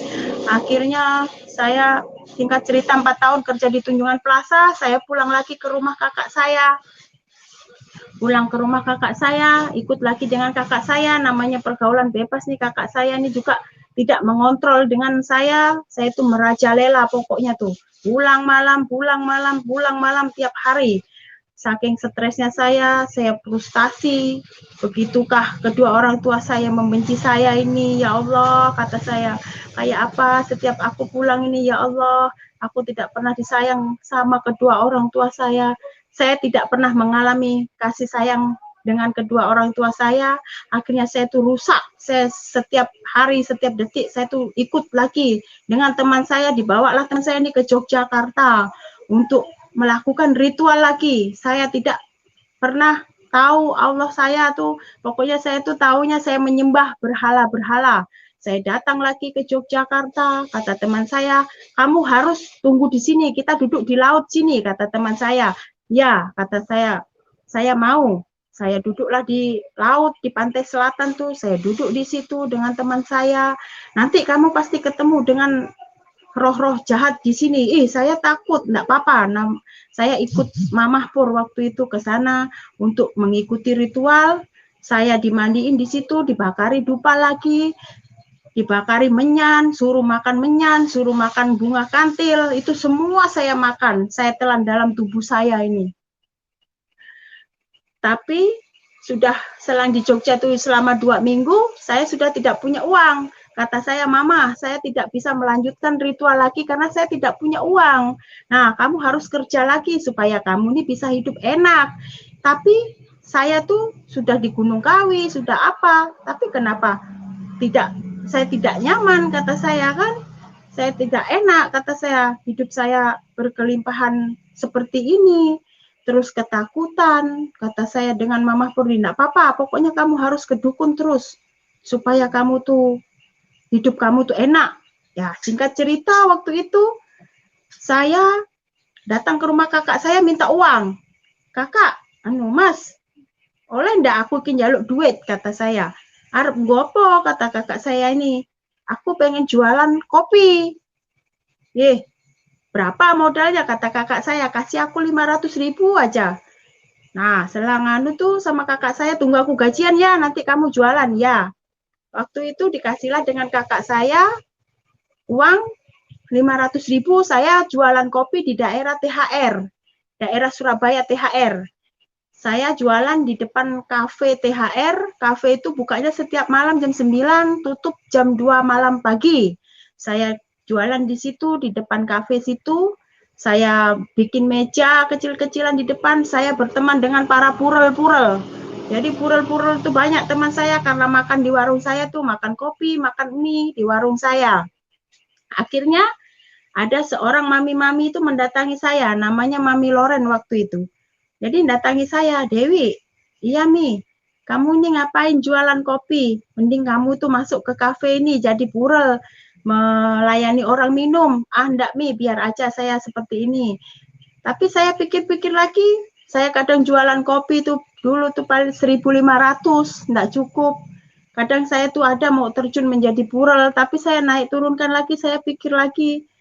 Akhirnya saya, singkat cerita, 4 tahun kerja di Tunjungan Plaza, saya pulang lagi ke rumah kakak saya. Pulang ke rumah kakak saya, ikut lagi dengan kakak saya, namanya pergaulan bebas nih kakak saya ini juga tidak mengontrol dengan saya itu merajalela pokoknya tuh. Pulang malam, pulang malam, pulang malam tiap hari. Saking stresnya saya frustasi. Begitukah kedua orang tua saya membenci saya ini, ya Allah, kata saya. Kayak apa setiap aku pulang ini, ya Allah, aku tidak pernah disayang sama kedua orang tua saya. Saya tidak pernah mengalami kasih sayang dengan kedua orang tua saya. Akhirnya saya tuh rusak. Saya setiap hari, setiap detik, saya tuh ikut lagi dengan teman saya, dibawalah teman saya ini ke Yogyakarta untuk melakukan ritual lagi. Saya tidak pernah tahu Allah saya tuh, pokoknya saya tuh taunya saya menyembah berhala-berhala. Saya datang lagi ke Yogyakarta, kata teman saya, kamu harus tunggu di sini, kita duduk di laut sini, kata teman saya. Ya, kata saya mau. Saya duduklah di laut, di pantai selatan tuh, saya duduk di situ dengan teman saya. Nanti kamu pasti ketemu dengan roh-roh jahat di sini. Saya takut, enggak apa-apa. Saya ikut Mamah Pur waktu itu ke sana untuk mengikuti ritual. Saya dimandiin di situ, dibakari dupa lagi, dibakari menyan, suruh makan bunga kantil, itu semua saya makan. Saya telan dalam tubuh saya ini. Tapi sudah selang di Jogja itu selama 2 minggu, saya sudah tidak punya uang. Kata saya, Mama, saya tidak bisa melanjutkan ritual lagi karena saya tidak punya uang. Nah, kamu harus kerja lagi supaya kamu ini bisa hidup enak. Tapi saya tuh sudah di Gunung Kawi, sudah apa, tapi kenapa saya tidak nyaman, kata saya kan. Saya tidak enak, kata saya, hidup saya berkelimpahan seperti ini. Terus ketakutan, kata saya dengan Mamah Purni, enggak apa-apa, pokoknya kamu harus ke dukun terus, supaya kamu tuh hidup kamu tuh enak. Ya, singkat cerita waktu itu saya datang ke rumah kakak saya minta uang. Kakak, Mas, oleh ndak aku jaluk duit, kata saya. Arep gopo, kata kakak saya ini. Aku pengen jualan kopi. Berapa modalnya, kata kakak saya, kasih aku 500.000 aja. Nah, selang tuh sama kakak saya, tunggu aku gajian ya, nanti kamu jualan ya. Waktu itu dikasihlah dengan kakak saya uang 500.000, saya jualan kopi di daerah THR, daerah Surabaya THR. Saya jualan di depan kafe THR, kafe itu bukanya setiap malam jam 9, tutup jam 2 malam pagi. Saya jualan di situ, di depan kafe situ, saya bikin meja kecil-kecilan di depan, saya berteman dengan para purel-purel. Jadi purel-purel itu banyak teman saya karena makan di warung saya tuh, makan kopi, makan mie di warung saya. Akhirnya ada seorang mami-mami itu mendatangi saya, namanya Mami Loren waktu itu. Jadi datangi saya, Dewi, iya Mi, kamu ini ngapain jualan kopi? Mending kamu tuh masuk ke kafe ini jadi purel, melayani orang minum. Ah enggak Mi, biar aja saya seperti ini. Tapi saya pikir-pikir lagi, saya kadang jualan kopi tuh dulu tuh paling 1.500, enggak cukup. Kadang saya tuh ada mau terjun menjadi purel, tapi saya naik turunkan lagi, saya pikir lagi,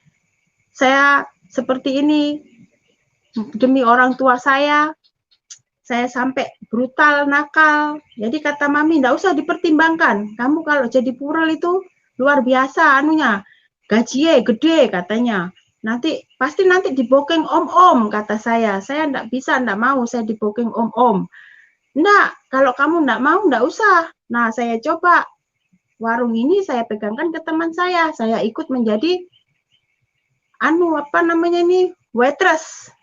saya seperti ini demi orang tua saya sampai brutal, nakal. Jadi kata Mami, enggak usah dipertimbangkan. Kamu kalau jadi purel itu luar biasa anunya. Gajinya gede katanya. Pasti nanti dibooking om-om, kata saya. Saya enggak bisa, enggak mau saya dibooking om-om. Enggak, kalau kamu enggak mau, enggak usah. Nah, saya coba. Warung ini saya pegangkan ke teman saya. Saya ikut menjadi waitress.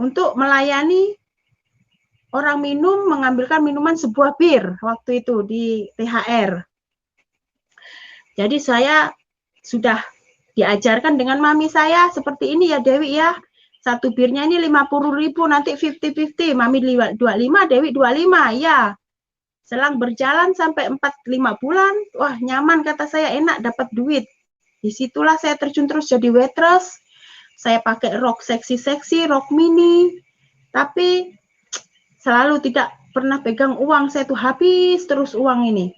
Untuk melayani orang minum mengambilkan minuman sebuah bir waktu itu di THR. Jadi saya sudah diajarkan dengan mami saya seperti ini ya Dewi ya. Satu birnya ini 50.000, nanti 50-50. Mami 25, Dewi 25. Ya. Selang berjalan sampai 4-5 bulan, wah nyaman kata saya, enak dapat duit. Disitulah saya terjun terus jadi waitress. Saya pakai rok seksi-seksi, rok mini. Tapi selalu tidak pernah pegang uang. Saya tuh habis terus uang ini.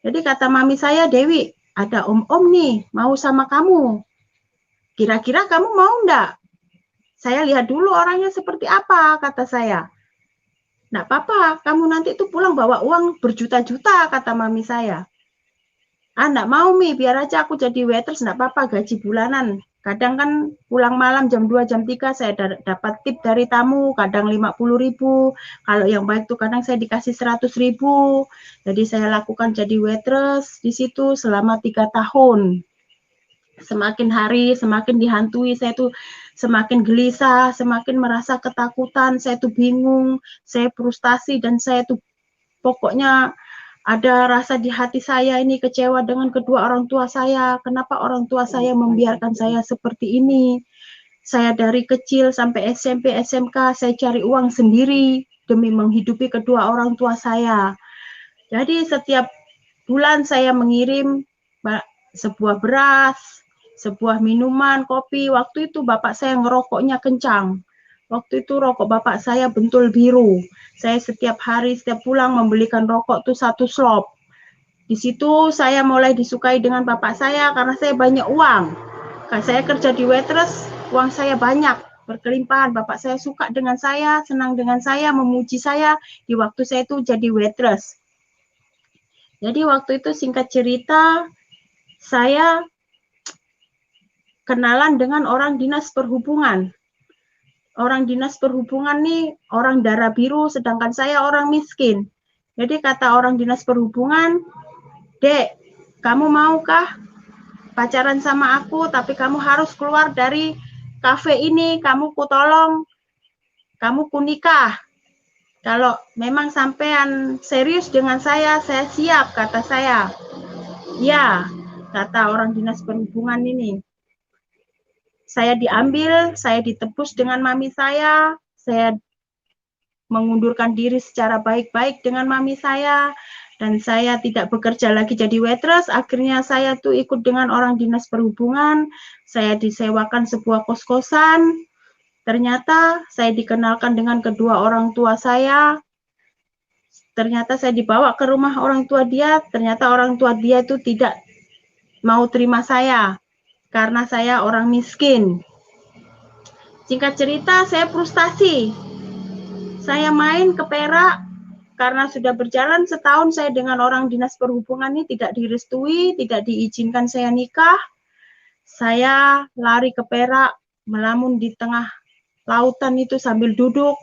Jadi kata mami saya, Dewi, ada om-om nih, mau sama kamu. Kira-kira kamu mau enggak? Saya lihat dulu orangnya seperti apa, kata saya. Enggak apa-apa, kamu nanti tuh pulang bawa uang berjuta-juta, kata mami saya. Enggak mau, Mi, biar aja aku jadi waitress, enggak apa-apa, gaji bulanan. Kadang kan pulang malam jam 2, jam 3, saya dapat tip dari tamu, kadang 50.000. Kalau yang baik tuh kadang saya dikasih 100.000. Jadi saya lakukan jadi waitress di situ selama 3 tahun. Semakin hari semakin dihantui, saya tuh semakin gelisah, semakin merasa ketakutan, saya tuh bingung, saya frustasi, dan saya tuh pokoknya ada rasa di hati saya ini kecewa dengan kedua orang tua saya. Kenapa orang tua saya membiarkan saya seperti ini? Saya dari kecil sampai SMP, SMK, saya cari uang sendiri demi menghidupi kedua orang tua saya. Jadi setiap bulan saya mengirim sebuah beras, sebuah minuman, kopi. Waktu itu bapak saya ngerokoknya kencang. Waktu itu rokok bapak saya bentul biru. Saya setiap hari, setiap pulang membelikan rokok tuh 1 slop. Di situ saya mulai disukai dengan bapak saya karena saya banyak uang. Karena saya kerja di waitress, uang saya banyak, berkelimpahan. Bapak saya suka dengan saya, senang dengan saya, memuji saya di waktu saya itu jadi waitress. Jadi waktu itu singkat cerita, saya kenalan dengan orang dinas perhubungan. Orang dinas perhubungan nih orang darah biru, sedangkan saya orang miskin. Jadi kata orang dinas perhubungan, Dek, kamu maukah pacaran sama aku, tapi kamu harus keluar dari kafe ini, kamu kutolong, kamu kunikah. Kalau memang sampean serius dengan saya siap, kata saya. Ya, kata orang dinas perhubungan ini. Saya diambil, saya ditebus dengan mami saya mengundurkan diri secara baik-baik dengan mami saya, dan saya tidak bekerja lagi jadi waitress. Akhirnya saya tuh ikut dengan orang dinas perhubungan, saya disewakan sebuah kos-kosan. Ternyata saya dikenalkan dengan kedua orang tua saya. Ternyata saya dibawa ke rumah orang tua dia, ternyata orang tua dia itu tidak mau terima saya karena saya orang miskin. Singkat cerita, saya frustasi. Saya main ke Perak karena sudah berjalan setahun saya dengan orang dinas perhubungan ini tidak direstui, tidak diizinkan saya nikah. Saya lari ke Perak, melamun di tengah lautan itu sambil duduk,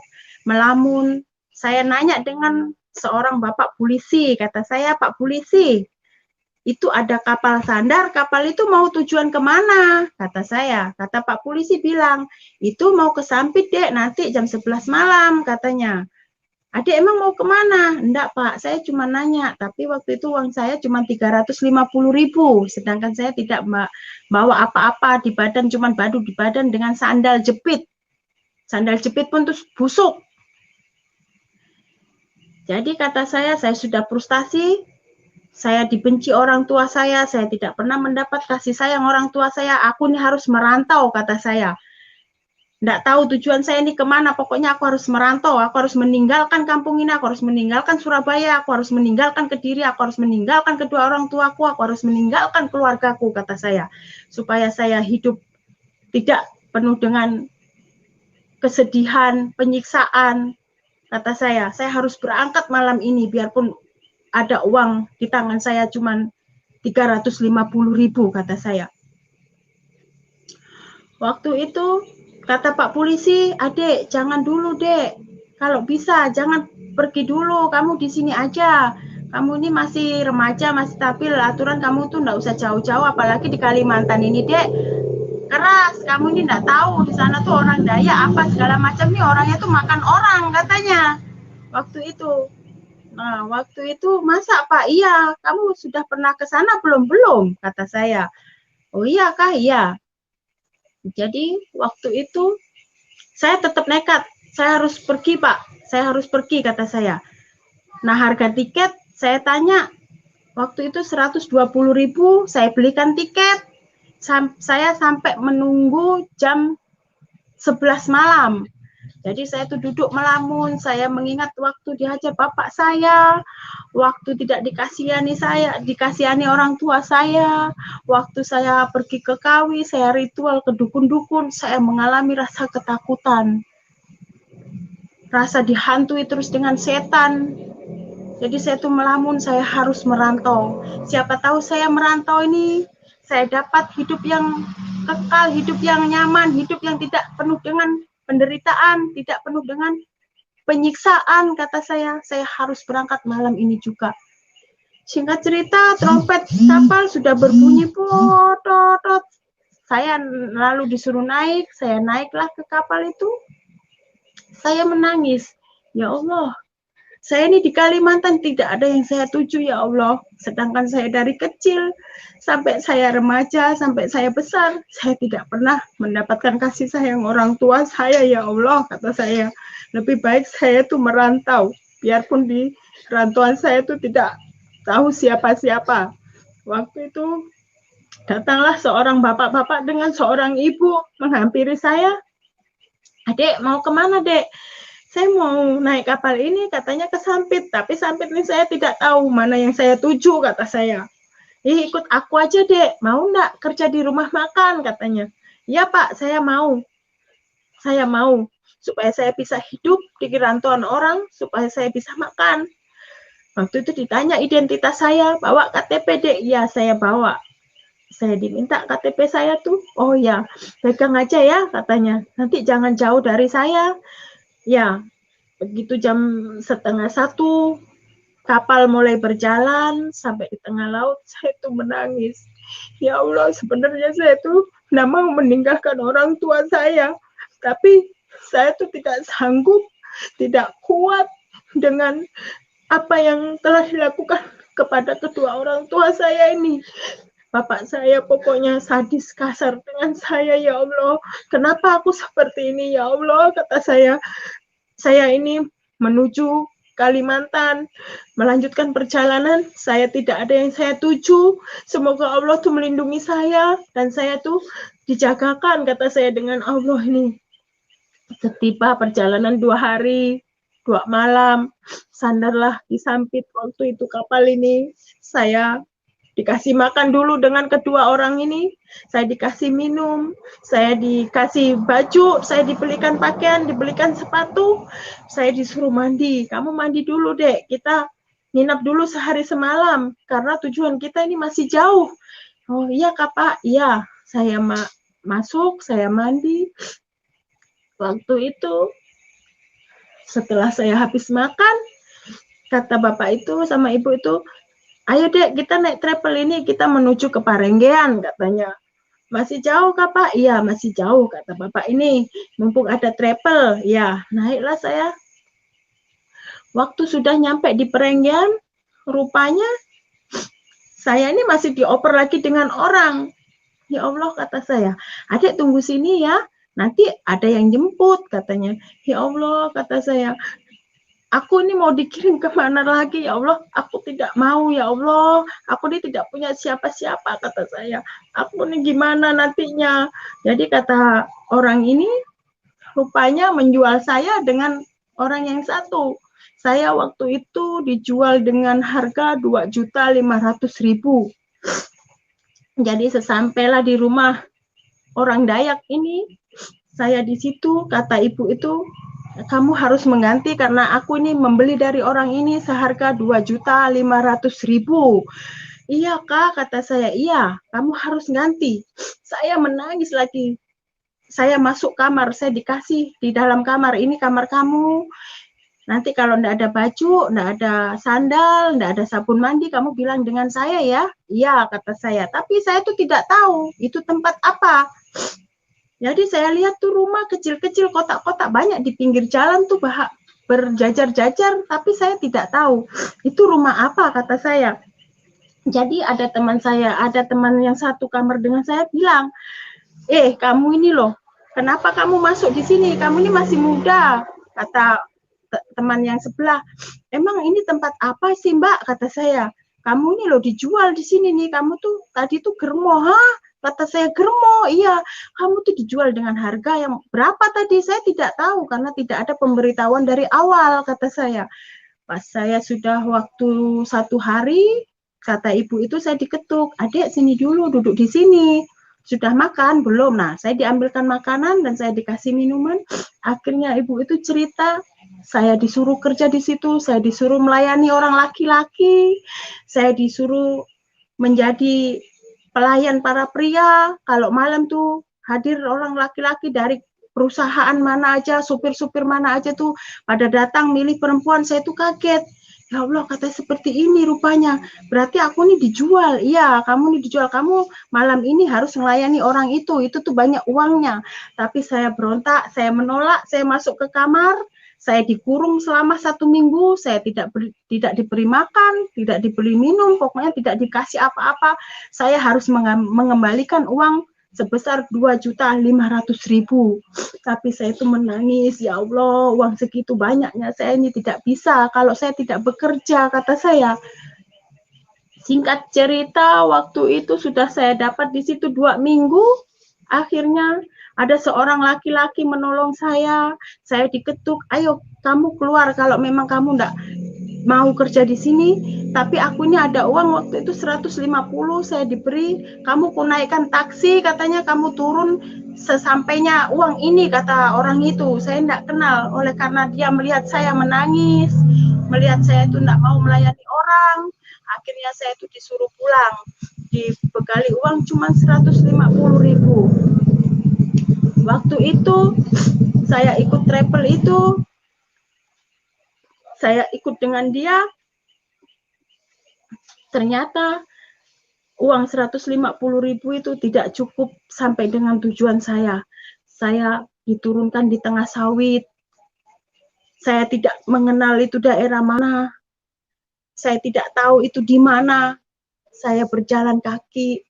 melamun. Saya nanya dengan seorang bapak polisi, kata saya, Pak polisi, itu ada kapal sandar, kapal itu mau tujuan kemana? Kata saya. Kata Pak polisi bilang, itu mau ke Sampit, Dek, nanti jam 11 malam, katanya. Adik emang mau kemana? Enggak, Pak, saya cuma nanya, tapi waktu itu uang saya cuma 350.000, sedangkan saya tidak bawa apa-apa di badan, cuma badu di badan dengan sandal jepit. Sandal jepit pun terus busuk. Jadi kata saya sudah frustasi, saya dibenci orang tua saya tidak pernah mendapat kasih sayang orang tua saya, aku ini harus merantau, kata saya. Nggak tahu tujuan saya ini kemana, pokoknya aku harus merantau, aku harus meninggalkan kampung ini, aku harus meninggalkan Surabaya, aku harus meninggalkan Kediri, aku harus meninggalkan kedua orang tuaku, aku harus meninggalkan keluargaku, kata saya. Supaya saya hidup tidak penuh dengan kesedihan, penyiksaan, kata saya harus berangkat malam ini, biarpun ada uang di tangan saya cuma 350.000, kata saya. Waktu itu kata Pak polisi, Adek, jangan dulu, Dek. Kalau bisa, jangan pergi dulu. Kamu di sini aja. Kamu ini masih remaja, masih stabil. Aturan kamu tuh nggak usah jauh-jauh, apalagi di Kalimantan ini, Dek. Keras, kamu ini nggak tahu. Di sana tuh orang Dayak, apa segala macam nih. Orangnya tuh makan orang, katanya. waktu itu. Nah, waktu itu, masa Pak? Iya, kamu sudah pernah ke sana belum? Belum, kata saya. Oh iya kah? Iya. Jadi waktu itu saya tetap nekat. Saya harus pergi Pak. Saya harus pergi, kata saya. Nah, harga tiket saya tanya. Waktu itu 120.000, saya belikan tiket. Saya sampai menunggu jam 11 malam. Jadi saya tuh duduk melamun, saya mengingat waktu dihajar bapak saya, waktu tidak dikasihani orang tua saya, waktu saya pergi ke kawi, saya ritual ke dukun-dukun, saya mengalami rasa ketakutan, rasa dihantui terus dengan setan. Jadi saya tuh melamun, saya harus merantau. Siapa tahu saya merantau ini, saya dapat hidup yang kekal, hidup yang nyaman, hidup yang tidak penuh dengan penderitaan, tidak penuh dengan penyiksaan, kata saya harus berangkat malam ini juga. Singkat cerita, trompet kapal sudah berbunyi, potot. Saya lalu disuruh naik, saya naiklah ke kapal itu. Saya menangis, ya Allah, saya ini di Kalimantan tidak ada yang saya tuju, ya Allah. Sedangkan saya dari kecil sampai saya remaja, sampai saya besar, saya tidak pernah mendapatkan kasih sayang orang tua saya, ya Allah, kata saya. Lebih baik saya tuh merantau, biarpun di rantauan saya tuh tidak tahu siapa-siapa. Waktu itu datanglah seorang bapak-bapak dengan seorang ibu menghampiri saya. Adek, mau kemana, Dek? Saya mau naik kapal ini, katanya ke Sampit, tapi Sampit ini saya tidak tahu mana yang saya tuju, kata saya. Ikut aku aja, Dek, mau enggak kerja di rumah makan, katanya. Iya Pak, saya mau, supaya saya bisa hidup di rantauan orang, supaya saya bisa makan. Waktu itu ditanya identitas saya, bawa KTP, Dek. Iya, saya bawa. Saya diminta KTP saya tuh, oh ya, pegang aja ya, katanya. Nanti jangan jauh dari saya. Ya, begitu jam 12:30 kapal mulai berjalan sampai di tengah laut, saya tuh menangis. Ya Allah, sebenarnya saya tuh tidak mau meninggalkan orang tua saya, tapi saya tuh tidak sanggup, tidak kuat dengan apa yang telah dilakukan kepada kedua orang tua saya ini. Bapak saya pokoknya sadis, kasar dengan saya, ya Allah. Kenapa aku seperti ini, ya Allah, kata saya. Saya ini menuju Kalimantan, melanjutkan perjalanan, saya tidak ada yang saya tuju, semoga Allah tuh melindungi saya, dan saya tuh dijagakan, kata saya dengan Allah ini. Setiba perjalanan 2 hari, 2 malam, sandarlah di Sampit waktu itu kapal ini, saya dikasih makan dulu dengan kedua orang ini, saya dikasih minum, saya dikasih baju, saya dibelikan pakaian, dibelikan sepatu, saya disuruh mandi. Kamu mandi dulu, Dek, kita nginap dulu sehari semalam, karena tujuan kita ini masih jauh. Oh iya Kak Pak, iya. Saya masuk, saya mandi. Waktu itu, setelah saya habis makan, kata bapak itu sama ibu itu, ayo Dek, kita naik travel ini, kita menuju ke Parenggean, katanya. Masih jauh Kak Pak? Iya, masih jauh, kata bapak ini. Mumpung ada travel, ya, naiklah saya. Waktu sudah nyampe di Parenggean, rupanya saya ini masih dioper lagi dengan orang. Ya Allah, kata saya, Adek tunggu sini ya, nanti ada yang jemput, katanya. Ya Allah, kata saya, aku ini mau dikirim kemana lagi, ya Allah, aku tidak mau, ya Allah, aku ini tidak punya siapa-siapa, kata saya, aku ini gimana nantinya. Jadi kata orang ini, rupanya menjual saya dengan orang yang satu. Saya waktu itu dijual dengan harga 2.500.000. Jadi sesampailah di rumah orang Dayak ini, saya di situ, kata ibu itu, kamu harus mengganti karena aku ini membeli dari orang ini seharga 2.500.000. Iya Kak, kata saya, iya, kamu harus ganti. Saya menangis lagi. Saya masuk kamar, saya dikasih di dalam kamar, ini kamar kamu. Nanti kalau enggak ada baju, enggak ada sandal, enggak ada sabun mandi, kamu bilang dengan saya ya. Iya, kata saya. Tapi saya tuh tidak tahu itu tempat apa. Jadi saya lihat tuh rumah kecil-kecil, kotak-kotak banyak di pinggir jalan tuh, Pak. berjajar-jajar, tapi saya tidak tahu itu rumah apa, kata saya. Jadi ada teman saya, ada teman yang satu kamar dengan saya bilang, kamu ini loh, kenapa kamu masuk di sini? Kamu ini masih muda, kata teman yang sebelah. Emang ini tempat apa sih, Mbak? Kata saya. Kamu ini loh dijual di sini nih. Kamu tuh tadi tuh germo, Kata saya, germo, iya. Kamu tuh dijual dengan harga yang berapa tadi? Saya tidak tahu karena tidak ada pemberitahuan dari awal, kata saya. Pas saya sudah waktu 1 hari, kata ibu itu saya diketuk, adik sini dulu, duduk di sini. Sudah makan? Belum. Nah, saya diambilkan makanan dan saya dikasih minuman. Akhirnya ibu itu cerita, saya disuruh kerja di situ, saya disuruh melayani orang laki-laki, saya disuruh menjadi pelayan para pria. Kalau malam tuh hadir orang laki-laki dari perusahaan mana aja, supir-supir mana aja tuh pada datang milih perempuan. Saya tuh kaget. Ya Allah, kata seperti ini rupanya. Berarti aku nih dijual. Iya, kamu nih dijual. Kamu malam ini harus melayani orang itu. Itu tuh banyak uangnya. Tapi saya berontak, saya menolak, saya masuk ke kamar. Saya dikurung selama 1 minggu. Saya tidak diberi makan, tidak diberi minum, pokoknya tidak dikasih apa-apa. Saya harus mengembalikan uang sebesar 2.500.000. Tapi saya itu menangis, ya Allah, uang segitu banyaknya saya ini tidak bisa kalau saya tidak bekerja, kata saya. Singkat cerita, waktu itu sudah saya dapat di situ 2 minggu. Akhirnya ada seorang laki-laki menolong saya diketuk, ayo kamu keluar kalau memang kamu enggak mau kerja di sini, tapi aku ini ada uang waktu itu 150 saya diberi, kamu naikkan taksi, katanya kamu turun sesampainya uang ini, kata orang itu. Saya tidak kenal, oleh karena dia melihat saya menangis, melihat saya itu tidak mau melayani orang, akhirnya saya itu disuruh pulang, dibekali uang cuma 150.000. Waktu itu saya ikut travel itu, saya ikut dengan dia, ternyata uang 150.000 itu tidak cukup sampai dengan tujuan saya. Saya diturunkan di tengah sawit. Saya tidak mengenal itu daerah mana. Saya tidak tahu itu di mana. Saya berjalan kaki.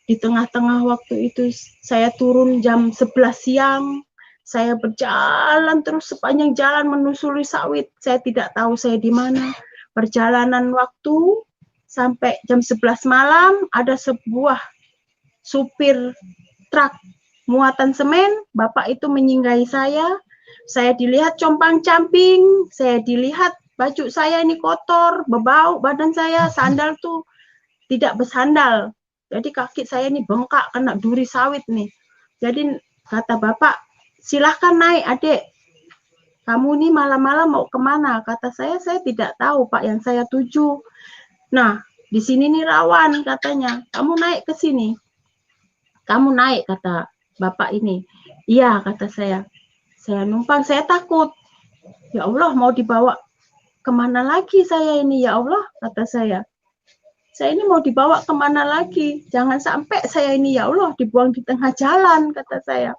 Di tengah-tengah waktu itu saya turun jam 11 siang. Saya berjalan terus sepanjang jalan menyusuri sawit. Saya tidak tahu saya di mana. Perjalanan waktu sampai jam 11 malam ada sebuah supir truk muatan semen. Bapak itu menyinggahi saya. Saya dilihat compang-camping. Saya dilihat baju saya ini kotor, berbau badan saya. Sandal tuh tidak bersandal. Jadi kaki saya ini bengkak kena duri sawit nih. Jadi kata bapak, silahkan naik adik, kamu nih malam-malam mau kemana? Kata saya tidak tahu Pak yang saya tuju. Nah, di sini nih rawan katanya, kamu naik ke sini. Kamu naik, kata bapak ini. Iya, kata saya numpang, saya takut. Ya Allah, mau dibawa kemana lagi saya ini, ya Allah, kata saya ini mau dibawa kemana lagi? Jangan sampai saya ini, ya Allah, dibuang di tengah jalan, kata saya.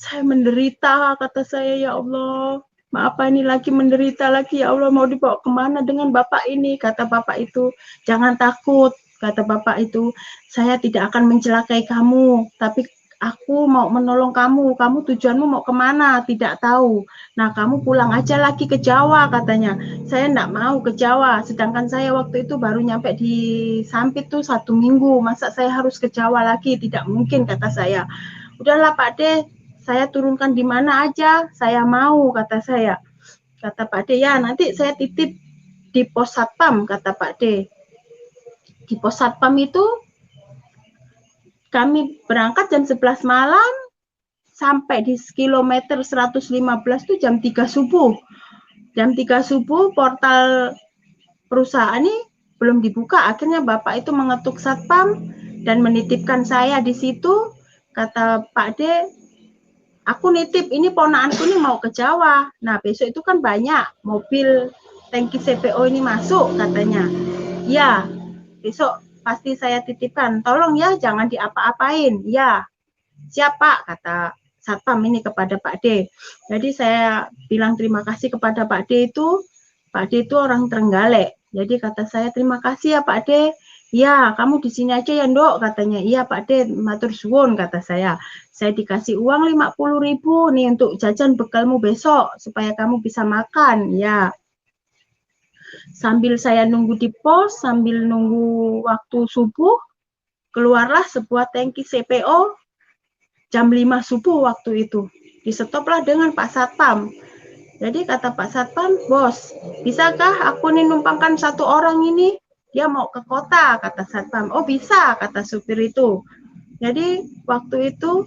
Saya menderita, kata saya, ya Allah, apa ini lagi menderita lagi, ya Allah, mau dibawa kemana dengan bapak ini? Kata bapak itu, jangan takut, kata bapak itu, saya tidak akan mencelakai kamu, tapi aku mau menolong kamu, kamu tujuanmu mau kemana? Tidak tahu. Nah, kamu pulang aja lagi ke Jawa, katanya. Saya enggak mau ke Jawa, sedangkan saya waktu itu baru nyampe di Sampit tuh 1 minggu, masa saya harus ke Jawa lagi? Tidak mungkin, kata saya. Udahlah Pak De, saya turunkan di mana aja, saya mau, kata saya. Kata Pak De, ya nanti saya titip di pos satpam, kata Pak De. Di pos satpam itu kami berangkat jam 11 malam, sampai di kilometer 115 itu jam 3 subuh. Jam 3 subuh portal perusahaan ini belum dibuka, akhirnya bapak itu mengetuk satpam dan menitipkan saya di situ. Kata Pak De, aku nitip, ini ponakanku ini mau ke Jawa. Nah, besok itu kan banyak mobil tangki CPO ini masuk, katanya. Ya, besok pasti saya titipkan. Tolong ya, jangan diapa-apain. Ya, siap Pak, kata Satpam ini kepada Pak D. Jadi saya bilang terima kasih kepada Pak D itu. Pak D itu orang Trenggalek. Jadi kata saya, terima kasih ya Pak D. Ya, kamu di sini aja ya, Ndok, katanya. Iya, Pak D, matur suwun, kata saya. Saya dikasih uang 50.000 nih untuk jajan bekalmu besok supaya kamu bisa makan. Ya. Sambil saya nunggu di pos, sambil nunggu waktu subuh, keluarlah sebuah tangki CPO jam 5 subuh waktu itu. Di-stoplah dengan Pak Satpam. Jadi kata Pak Satpam, bos, bisakah aku nih numpangkan satu orang ini? Dia mau ke kota, kata Satpam. Oh bisa, kata supir itu. Jadi waktu itu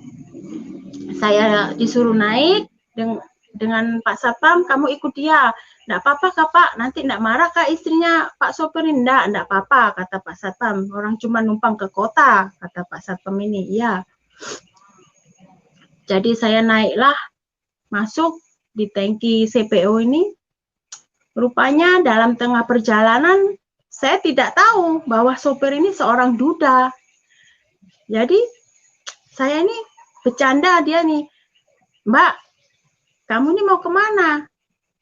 saya disuruh naik dengan Pak Satpam, kamu ikut dia. Enggak apa-apa Kak Pak, nanti enggak marah Kak istrinya Pak sopir ini. Enggak apa-apa, kata Pak Satpam. Orang cuma numpang ke kota, kata Pak Satpam ini. Iya. Jadi saya naiklah, masuk di tangki CPO ini. Rupanya dalam tengah perjalanan, saya tidak tahu bahwa sopir ini seorang duda. Jadi saya ini bercanda dia nih, Mbak, kamu ini mau kemana?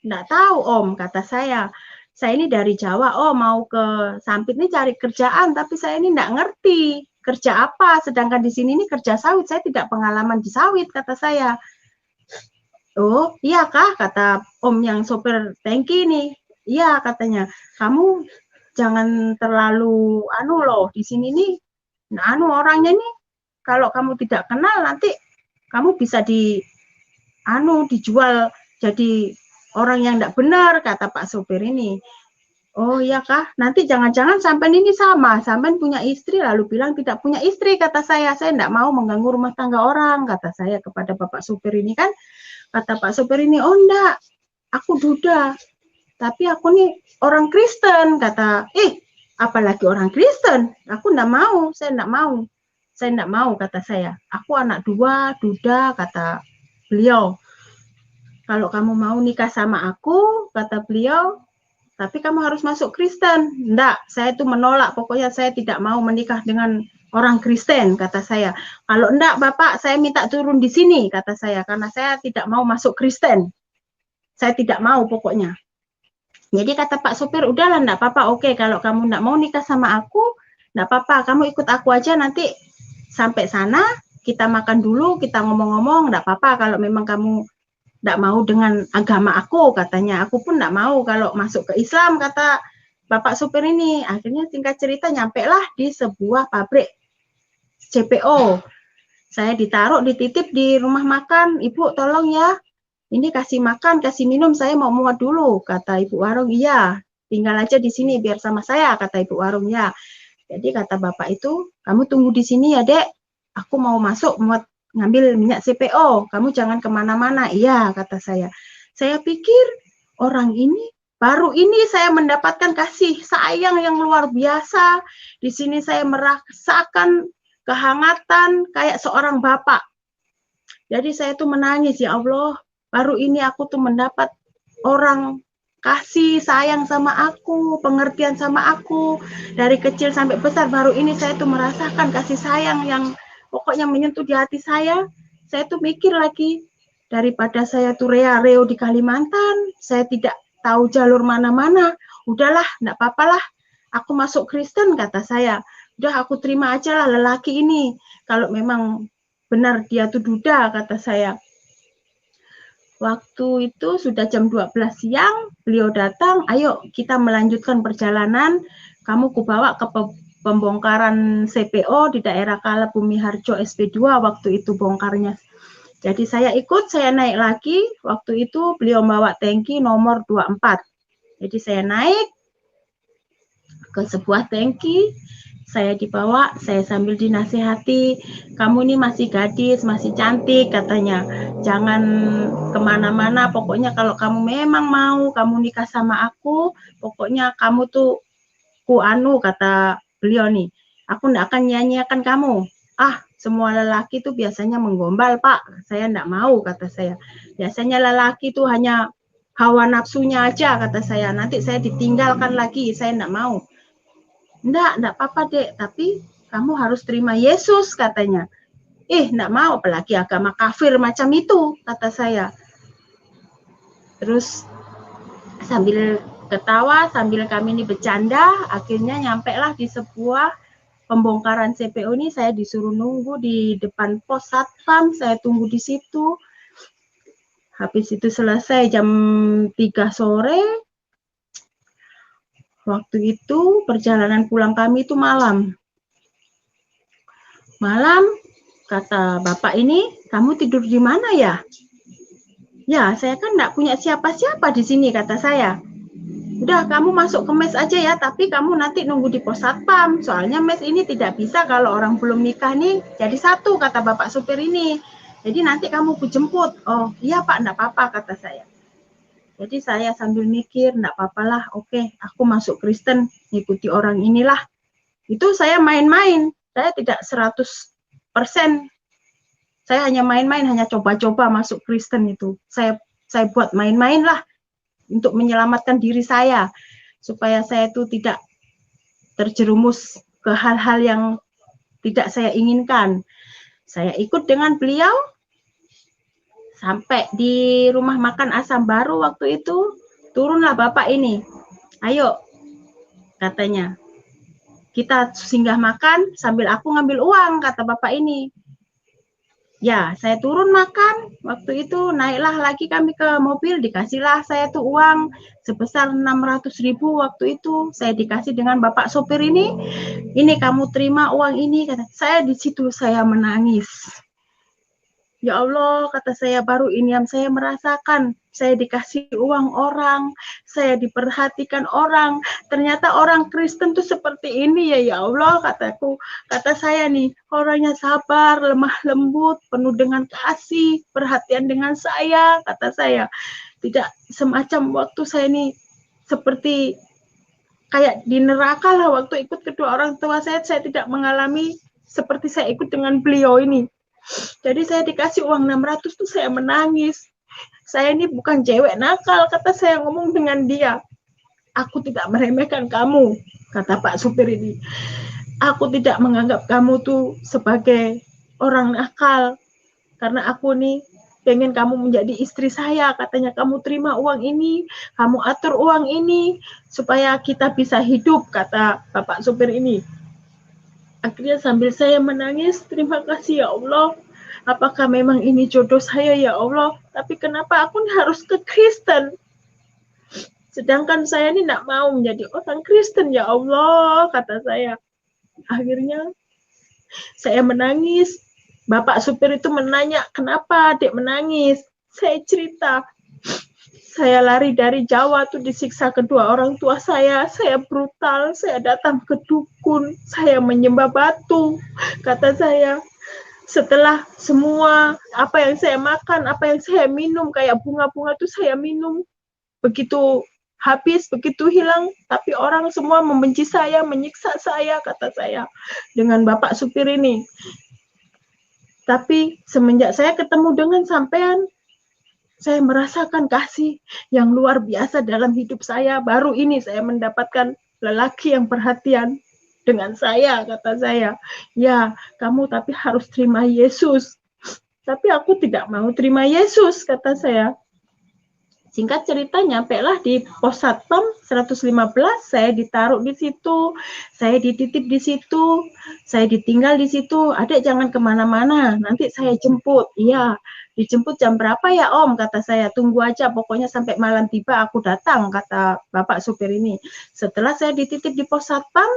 Nggak tahu Om, kata saya. Saya ini dari Jawa, oh mau ke Sampit ini cari kerjaan, tapi saya ini nggak ngerti kerja apa. Sedangkan di sini ini kerja sawit, saya tidak pengalaman di sawit, kata saya. Oh iya kah, kata Om yang sopir tangki ini. Iya katanya, kamu jangan terlalu loh di sini nih. Nah orangnya nih, kalau kamu tidak kenal nanti kamu bisa dijual jadi orang yang tidak benar, kata Pak sopir ini. Oh iya kah, nanti jangan-jangan sampean ini sama, sampean punya istri lalu bilang tidak punya istri, kata saya tidak mau mengganggu rumah tangga orang, kata saya kepada Bapak sopir ini kan. Kata Pak sopir ini, oh enggak, aku duda, tapi aku nih orang Kristen, kata, apalagi orang Kristen, aku enggak mau, saya enggak mau, kata saya, aku anak dua, duda, kata beliau, kalau kamu mau nikah sama aku, kata beliau, tapi kamu harus masuk Kristen. Enggak, saya itu menolak, pokoknya saya tidak mau menikah dengan orang Kristen, kata saya. Kalau enggak Bapak, saya minta turun di sini, kata saya, karena saya tidak mau masuk Kristen. Saya tidak mau pokoknya. Jadi kata Pak sopir, udahlah enggak apa-apa, oke, kalau kamu enggak mau nikah sama aku, enggak apa-apa, kamu ikut aku aja, nanti sampai sana, kita makan dulu, kita ngomong-ngomong, enggak apa-apa, kalau memang kamu enggak mau dengan agama aku, katanya. Aku pun enggak mau kalau masuk ke Islam, kata Bapak sopir ini. Akhirnya singkat cerita, nyampe lah di sebuah pabrik CPO. Saya dititip di rumah makan, Ibu tolong ya, ini kasih makan, kasih minum, saya mau muat dulu, kata Ibu warung. Iya, tinggal aja di sini biar sama saya, kata Ibu warung. Ya. Jadi kata Bapak itu, kamu tunggu di sini ya Dek, aku mau masuk muat ngambil minyak CPO, kamu jangan kemana-mana. Iya, kata saya. Saya pikir orang ini, baru ini saya mendapatkan kasih sayang yang luar biasa. Di sini saya merasakan kehangatan kayak seorang bapak. Jadi saya tuh menangis, ya Allah, baru ini aku tuh mendapat orang kasih sayang sama aku, pengertian sama aku. Dari kecil sampai besar, baru ini saya tuh merasakan kasih sayang yang pokoknya menyentuh di hati saya. Saya tuh mikir lagi, daripada saya tuh reo di Kalimantan, saya tidak tahu jalur mana-mana, udahlah, enggak apa-apalah, aku masuk Kristen, kata saya. Udah aku terima aja lah lelaki ini, kalau memang benar dia tuh duda, kata saya. Waktu itu sudah jam 12 siang, beliau datang, ayo kita melanjutkan perjalanan, kamu kubawa ke pembongkaran CPO di daerah Kalebumi Harjo SP2 waktu itu bongkarnya. Jadi saya ikut, saya naik lagi, waktu itu beliau bawa tangki nomor 24. Jadi saya naik ke sebuah tangki, saya dibawa, saya sambil dinasihati, kamu ini masih gadis, masih cantik, katanya, jangan kemana-mana, pokoknya kalau kamu memang mau, kamu nikah sama aku, pokoknya kamu tuh kata beliau nih, aku enggak akan nyanyiakan kamu. Semua lelaki itu biasanya menggombal, Pak. Saya enggak mau, kata saya. Biasanya lelaki itu hanya hawa nafsunya aja, kata saya. Nanti saya ditinggalkan lagi, saya enggak mau. Enggak apa-apa, Dek. Tapi kamu harus terima Yesus, katanya. enggak mau, apalagi agama kafir macam itu, kata saya. Terus sambil ketawa, sambil kami ini bercanda, akhirnya nyampe lah di sebuah pembongkaran CPO ini. Saya disuruh nunggu di depan pos satpam, saya tunggu di situ. Habis itu selesai jam 3 sore. Waktu itu perjalanan pulang kami itu malam. Malam, kata bapak ini, kamu tidur di mana ya? Ya, saya kan enggak punya siapa-siapa di sini, kata saya. Udah, kamu masuk ke mes aja ya, tapi kamu nanti nunggu di pos satpam. Soalnya mes ini tidak bisa kalau orang belum nikah nih jadi satu, kata bapak supir ini. Jadi nanti kamu kujemput. Oh, iya Pak, enggak apa-apa, kata saya. Jadi saya sambil mikir, enggak apa-apalah, oke, aku masuk Kristen, ngikuti orang inilah. Itu saya main-main, saya tidak 100%. Saya hanya main-main, hanya coba-coba masuk Kristen itu. Saya buat main-main lah untuk menyelamatkan diri saya, supaya saya itu tidak terjerumus ke hal-hal yang tidak saya inginkan. Saya ikut dengan beliau sampai di rumah makan Asam Baru waktu itu. Turunlah bapak ini, ayo, katanya, kita singgah makan sambil aku ngambil uang, kata bapak ini. Ya, saya turun makan, waktu itu naiklah lagi kami ke mobil, dikasihlah saya tuh uang sebesar 600.000 waktu itu. Saya dikasih dengan bapak sopir ini kamu terima uang ini, kata saya. Di situ saya menangis. Ya Allah, kata saya, baru ini yang saya merasakan. Saya dikasih uang orang, saya diperhatikan orang. Ternyata orang Kristen tuh seperti ini ya, ya Allah, kataku. Kata saya nih, orangnya sabar, lemah lembut, penuh dengan kasih, perhatian dengan saya, kata saya. Tidak semacam waktu saya nih seperti kayak di neraka lah waktu ikut kedua orang tua saya tidak mengalami seperti saya ikut dengan beliau ini. Jadi saya dikasih uang 600 tuh saya menangis. Saya ini bukan cewek nakal, kata saya ngomong dengan dia. Aku tidak meremehkan kamu, kata Pak supir ini. Aku tidak menganggap kamu tuh sebagai orang nakal. Karena aku nih pengen kamu menjadi istri saya, katanya. Kamu terima uang ini, kamu atur uang ini, supaya kita bisa hidup, kata Bapak supir ini. Akhirnya sambil saya menangis, terima kasih ya Allah. Apakah memang ini jodoh saya ya Allah? Tapi kenapa aku harus ke Kristen? Sedangkan saya ini tidak mau menjadi orang Kristen ya Allah, kata saya. Akhirnya saya menangis. Bapak supir itu menanya, kenapa adik menangis? Saya cerita. Saya lari dari Jawa tuh disiksa kedua orang tua saya brutal, saya datang ke dukun, saya menyembah batu, kata saya. Setelah semua apa yang saya makan, apa yang saya minum, kayak bunga-bunga tuh saya minum, begitu habis, begitu hilang, tapi orang semua membenci saya, menyiksa saya, kata saya, dengan bapak supir ini. Tapi semenjak saya ketemu dengan sampean, saya merasakan kasih yang luar biasa dalam hidup saya. Baru ini saya mendapatkan lelaki yang perhatian dengan saya, kata saya. Ya, kamu tapi harus terima Yesus. Tapi aku tidak mau terima Yesus, kata saya. Singkat cerita, nyampailah di pos satpam 115, saya ditaruh di situ, saya dititip di situ, saya ditinggal di situ. Adek jangan kemana-mana, nanti saya jemput. Iya, dijemput jam berapa ya Om, kata saya. Tunggu aja, pokoknya sampai malam tiba aku datang, kata bapak supir ini. Setelah saya dititip di pos satpam,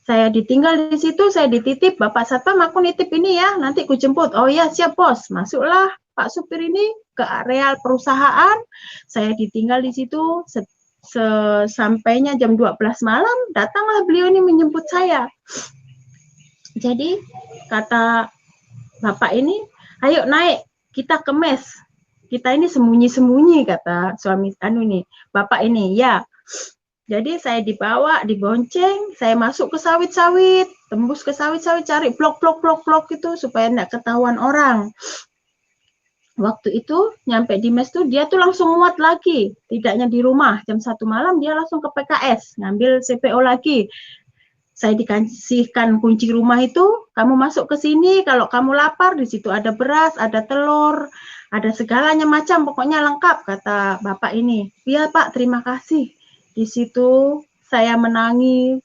saya ditinggal di situ, saya dititip, bapak satpam aku nitip ini ya, nanti ku jemput. Oh ya, siap bos. Masuklah Pak supir ini ke area perusahaan, saya ditinggal di situ. Sampainya jam 12 malam, datanglah beliau ini menjemput saya. Jadi kata bapak ini, ayo naik, kita ke mes. Kita ini sembunyi-sembunyi, kata suami bapak ini. Ya. Jadi saya dibawa, dibonceng, saya masuk ke sawit-sawit, tembus ke sawit-sawit, cari blok itu supaya tidak ketahuan orang. Waktu itu nyampe di mes tuh dia tuh langsung muat lagi, tidaknya di rumah jam 1 malam dia langsung ke PKS ngambil CPO lagi. saya dikasihkan kunci rumah itu, kamu masuk ke sini, kalau kamu lapar, di situ ada beras, ada telur, ada segalanya macam, pokoknya lengkap, kata bapak ini. Iya Pak, terima kasih. Di situ saya menangis.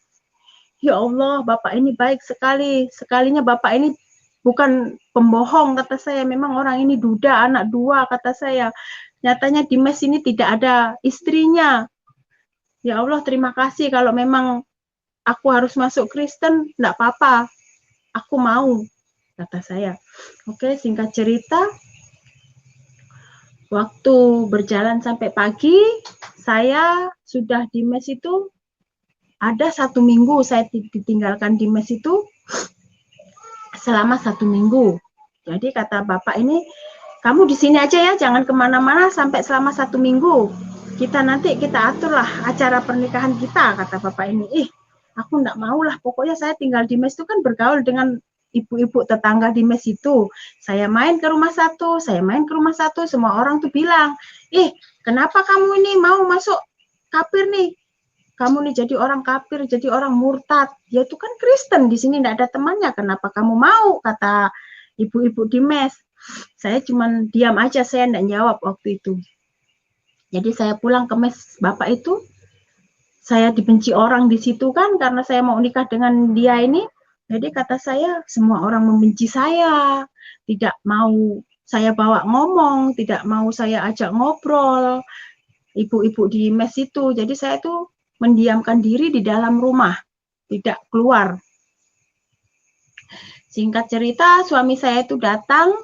Ya Allah, bapak ini baik sekali. Sekalinya bapak ini bukan pembohong, kata saya. Memang orang ini duda, anak dua, kata saya. Nyatanya di mes ini tidak ada istrinya. Ya Allah, terima kasih. Kalau memang aku harus masuk Kristen, enggak apa-apa. Aku mau, kata saya. Oke, singkat cerita, waktu berjalan sampai pagi, saya sudah di mes itu, ada 1 minggu saya ditinggalkan di mes itu, selama 1 minggu. Jadi kata bapak ini, kamu di sini aja ya, jangan kemana-mana sampai selama 1 minggu. Kita aturlah acara pernikahan kita, kata bapak ini. Aku enggak mau lah, pokoknya saya tinggal di mes itu kan bergaul dengan ibu-ibu tetangga di mes itu. Saya main ke rumah satu, semua orang tuh bilang, kenapa kamu ini mau masuk kafir nih? Kamu nih jadi orang kafir, jadi orang murtad. Dia itu kan Kristen, di sini enggak ada temannya, kenapa kamu mau? Kata ibu-ibu di mes. Saya cuman diam aja, saya enggak jawab waktu itu. Jadi saya pulang ke mes bapak itu, saya dibenci orang di situ kan, karena saya mau nikah dengan dia ini. Jadi kata saya, semua orang membenci saya, tidak mau saya bawa ngomong, tidak mau saya ajak ngobrol, ibu-ibu di mes itu. Jadi saya tuh mendiamkan diri di dalam rumah, tidak keluar. Singkat cerita, suami saya itu datang,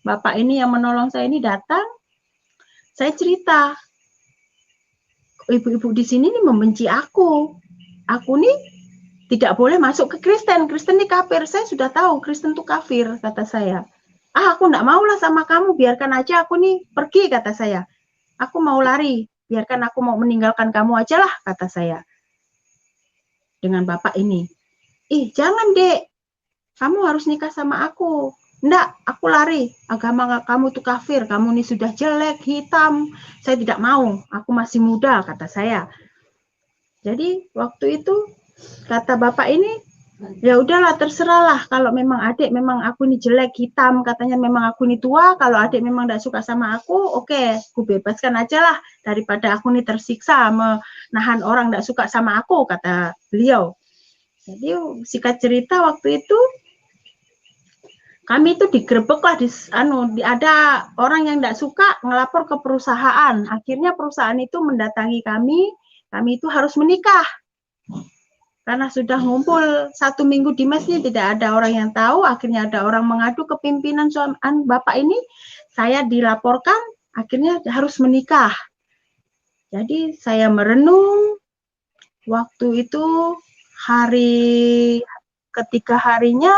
bapak ini yang menolong saya ini datang, saya cerita, ibu-ibu di sini nih membenci aku nih tidak boleh masuk ke Kristen, Kristen ini kafir, saya sudah tahu Kristen itu kafir, kata saya. Aku enggak mau lah sama kamu, biarkan aja aku nih pergi, kata saya. Aku mau lari, biarkan aku mau meninggalkan kamu aja lah, kata saya. Dengan bapak ini, jangan dek, kamu harus nikah sama aku. Enggak, aku lari, agama kamu tuh kafir, kamu ini sudah jelek, hitam, saya tidak mau, aku masih muda, kata saya. Jadi waktu itu kata bapak ini, ya udahlah terserahlah, kalau memang adik memang aku ini jelek, hitam, katanya memang aku ini tua, kalau adik memang tidak suka sama aku, oke, aku bebaskan aja lah, daripada aku ini tersiksa menahan orang tidak suka sama aku, kata beliau. Jadi singkat cerita waktu itu, kami itu digerebek lah, ada orang yang tidak suka ngelapor ke perusahaan, akhirnya perusahaan itu mendatangi kami itu harus menikah. Karena sudah ngumpul 1 minggu di mes ini tidak ada orang yang tahu, akhirnya ada orang mengadu ke pimpinan bapak ini, saya dilaporkan, akhirnya harus menikah. Jadi saya merenung, waktu itu ketiga harinya,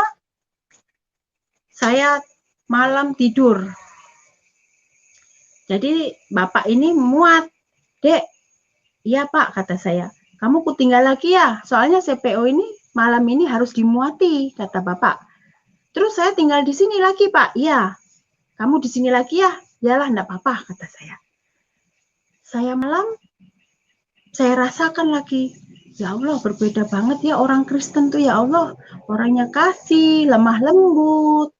saya malam tidur. Jadi bapak ini muat, dek, iya pak, kata saya. Kamu kutinggal lagi ya, soalnya CPO ini malam ini harus dimuati, kata bapak. Terus saya tinggal di sini lagi pak, iya. Kamu di sini lagi ya, yalah enggak apa-apa, kata saya. Saya malam, saya rasakan lagi, ya Allah berbeda banget ya orang Kristen tuh, ya Allah. Orangnya kasih, lemah lembut,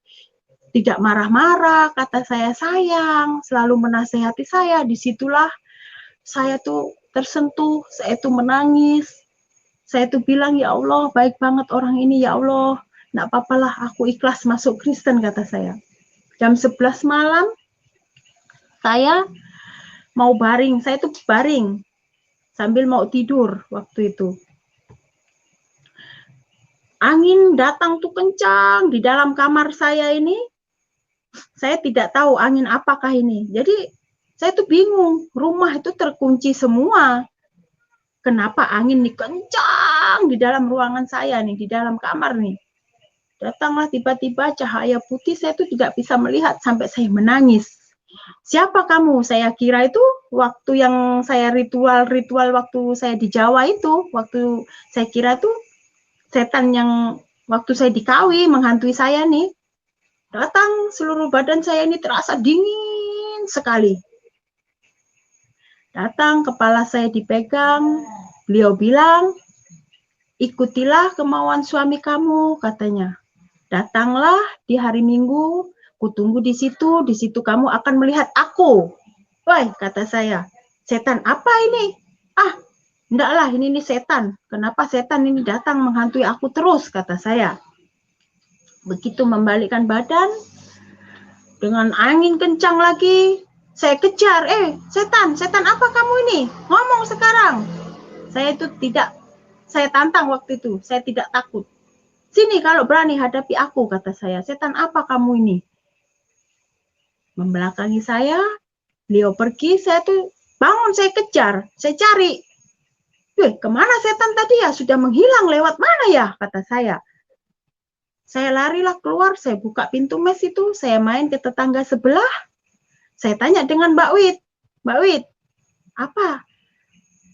tidak marah-marah, kata saya sayang, selalu menasehati saya. Disitulah saya tuh tersentuh, saya tuh menangis, saya tuh bilang, ya Allah baik banget orang ini, ya Allah, enggak apa-apalah aku ikhlas masuk Kristen, kata saya. Jam 11 malam, saya mau baring, saya tuh baring, sambil mau tidur waktu itu. Angin datang tuh kencang di dalam kamar saya ini, saya tidak tahu angin apakah ini, jadi saya tuh bingung, rumah itu terkunci semua. Kenapa angin nih kencang di dalam ruangan saya nih, di dalam kamar nih. Datanglah tiba-tiba cahaya putih, saya tuh tidak bisa melihat sampai saya menangis. Siapa kamu? Saya kira itu waktu yang saya ritual waktu saya di Jawa itu, waktu saya kira tuh setan yang waktu saya dikawin menghantui saya nih. Datang, seluruh badan saya ini terasa dingin sekali. Datang, kepala saya dipegang, beliau bilang, ikutilah kemauan suami kamu, katanya. Datanglah di hari Minggu, kutunggu di situ kamu akan melihat aku. Woi, kata saya, setan apa ini? Ah, enggaklah, ini setan. Kenapa setan ini datang menghantui aku terus, kata saya. Begitu membalikkan badan, dengan angin kencang lagi, saya kejar. Setan apa kamu ini? Ngomong sekarang. Saya itu tidak, saya tantang waktu itu, saya tidak takut. Sini kalau berani hadapi aku, kata saya. Setan apa kamu ini? Membelakangi saya, beliau pergi, saya tuh bangun, saya kejar, saya cari. Kemana setan tadi ya? Sudah menghilang, lewat mana ya? Kata saya. Saya larilah keluar, saya buka pintu mes itu, saya main ke tetangga sebelah. Saya tanya dengan Mbak Wit, Mbak Wit, apa?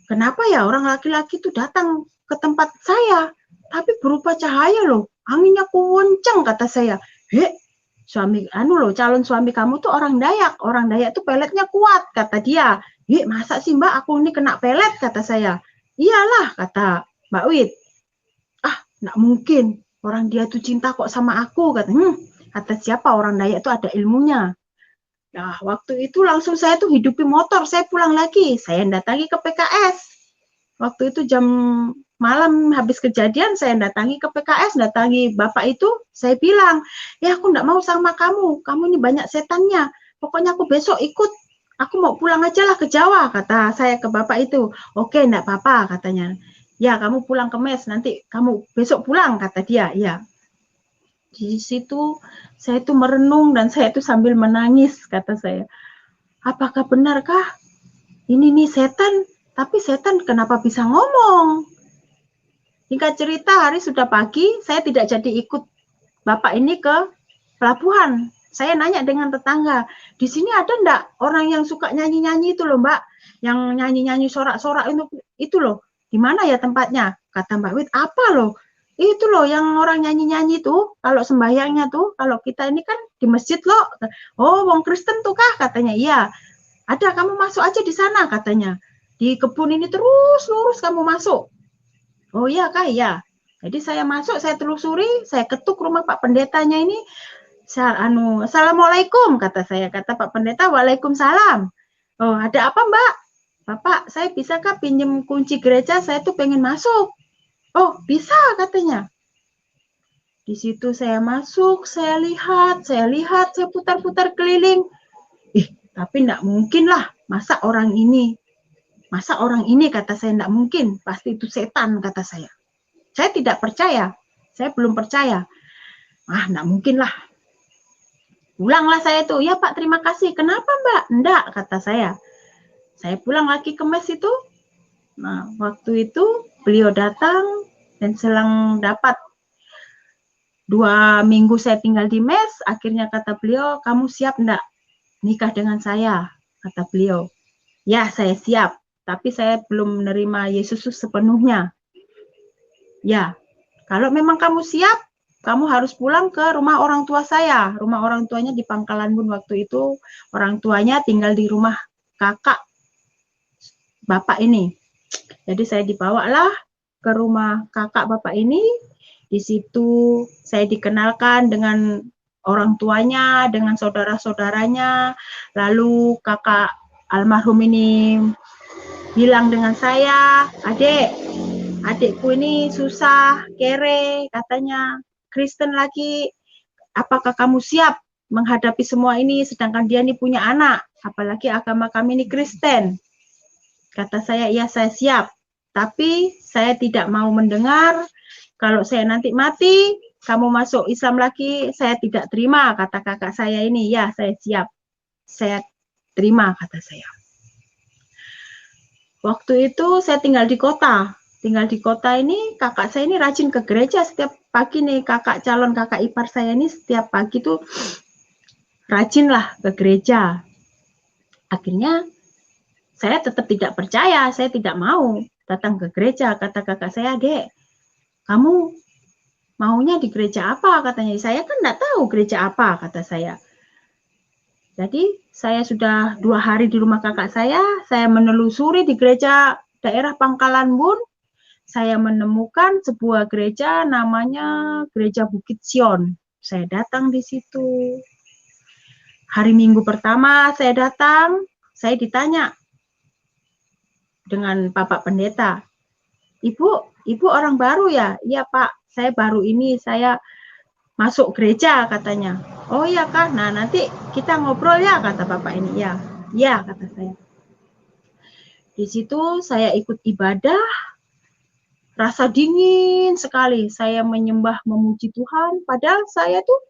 Kenapa ya orang laki-laki itu datang ke tempat saya, tapi berupa cahaya loh, anginnya kencang, kata saya. Calon suami kamu tuh orang Dayak tuh peletnya kuat, kata dia. Masa sih Mbak aku ini kena pelet, kata saya. Iyalah, kata Mbak Wit. Nggak mungkin, orang dia tuh cinta kok sama aku, kata. Kata siapa, orang Dayak tuh ada ilmunya. Nah, waktu itu langsung saya tuh hidupi motor, saya pulang lagi, saya datangi ke PKS. Waktu itu jam malam habis kejadian, saya datangi ke PKS, datangi bapak itu, saya bilang, aku enggak mau sama kamu ini banyak setannya, pokoknya aku besok ikut, aku mau pulang aja lah ke Jawa, kata saya ke bapak itu. Oke, enggak apa-apa, katanya. Ya, kamu pulang ke mes, nanti kamu besok pulang, kata dia. Ya. Di situ saya itu merenung dan saya itu sambil menangis, kata saya. Apakah benarkah ini nih setan? Tapi setan kenapa bisa ngomong? Singkat cerita, hari sudah pagi, saya tidak jadi ikut bapak ini ke pelabuhan. Saya nanya dengan tetangga, di sini ada enggak orang yang suka nyanyi-nyanyi itu loh Mbak, yang nyanyi-nyanyi sorak-sorak itu loh, di mana ya tempatnya? Kata Mbak Wit, apa loh? Itu loh yang orang nyanyi-nyanyi tuh, kalau sembahyangnya tuh, kalau kita ini kan di masjid loh. Oh, wong Kristen tuh kah? Katanya, iya. Ada, kamu masuk aja di sana, katanya. Di kebun ini terus lurus kamu masuk. Oh iya kah? Iya. Jadi saya masuk, saya telusuri, saya ketuk rumah Pak Pendetanya ini. Assalamualaikum, kata saya. Kata Pak Pendeta, waalaikumsalam. Oh, ada apa Mbak? Bapak, saya bisakah pinjam kunci gereja? Saya tuh pengen masuk. Oh, bisa, katanya. Di situ saya masuk, saya lihat, saya putar-putar keliling. Tapi enggak mungkin lah, masa orang ini, kata saya, enggak mungkin, pasti itu setan, kata saya. Saya tidak percaya, saya belum percaya. Enggak mungkin lah. Pulanglah saya tuh, ya Pak terima kasih. Kenapa Mbak? Enggak, kata saya. Saya pulang lagi ke mes itu. Nah, waktu itu beliau datang dan selang dapat 2 minggu saya tinggal di mes, akhirnya kata beliau, kamu siap enggak nikah dengan saya? Kata beliau. Ya, saya siap, tapi saya belum menerima Yesus sepenuhnya. Ya, kalau memang kamu siap, kamu harus pulang ke rumah orang tua saya. Rumah orang tuanya di Pangkalan Bun waktu itu. Orang tuanya tinggal di rumah kakak bapak ini. Jadi saya dibawalah ke rumah kakak bapak ini. Di situ saya dikenalkan dengan orang tuanya, dengan saudara-saudaranya. Lalu kakak almarhum ini bilang dengan saya, adikku ini susah, kere, katanya. Kristen lagi, apakah kamu siap menghadapi semua ini, sedangkan dia ini punya anak, apalagi agama kami ini Kristen. Kata saya, iya saya siap, tapi saya tidak mau mendengar, kalau saya nanti mati, kamu masuk Islam lagi, saya tidak terima, kata kakak saya ini. Ya, saya siap, saya terima, kata saya. Waktu itu saya tinggal di kota. Tinggal di kota ini, kakak saya ini rajin ke gereja setiap pagi nih, calon kakak ipar saya ini setiap pagi tuh rajin lah ke gereja. Akhirnya saya tetap tidak percaya, saya tidak mau datang ke gereja. Kata kakak saya, Dek, kamu maunya di gereja apa? Katanya, saya kan enggak tahu gereja apa, kata saya. Jadi saya sudah 2 hari di rumah kakak saya menelusuri di gereja daerah Pangkalan Bun. saya menemukan sebuah gereja namanya Gereja Bukit Sion. Saya datang di situ. Hari Minggu pertama saya datang, saya ditanya dengan Bapak Pendeta, Ibu orang baru ya? Iya Pak, saya baru ini, saya masuk gereja katanya. Oh iya Kak, nah nanti kita ngobrol ya kata Bapak ini. Ya, ya kata saya. Di situ saya ikut ibadah, rasa dingin sekali. Saya menyembah memuji Tuhan, padahal saya tuh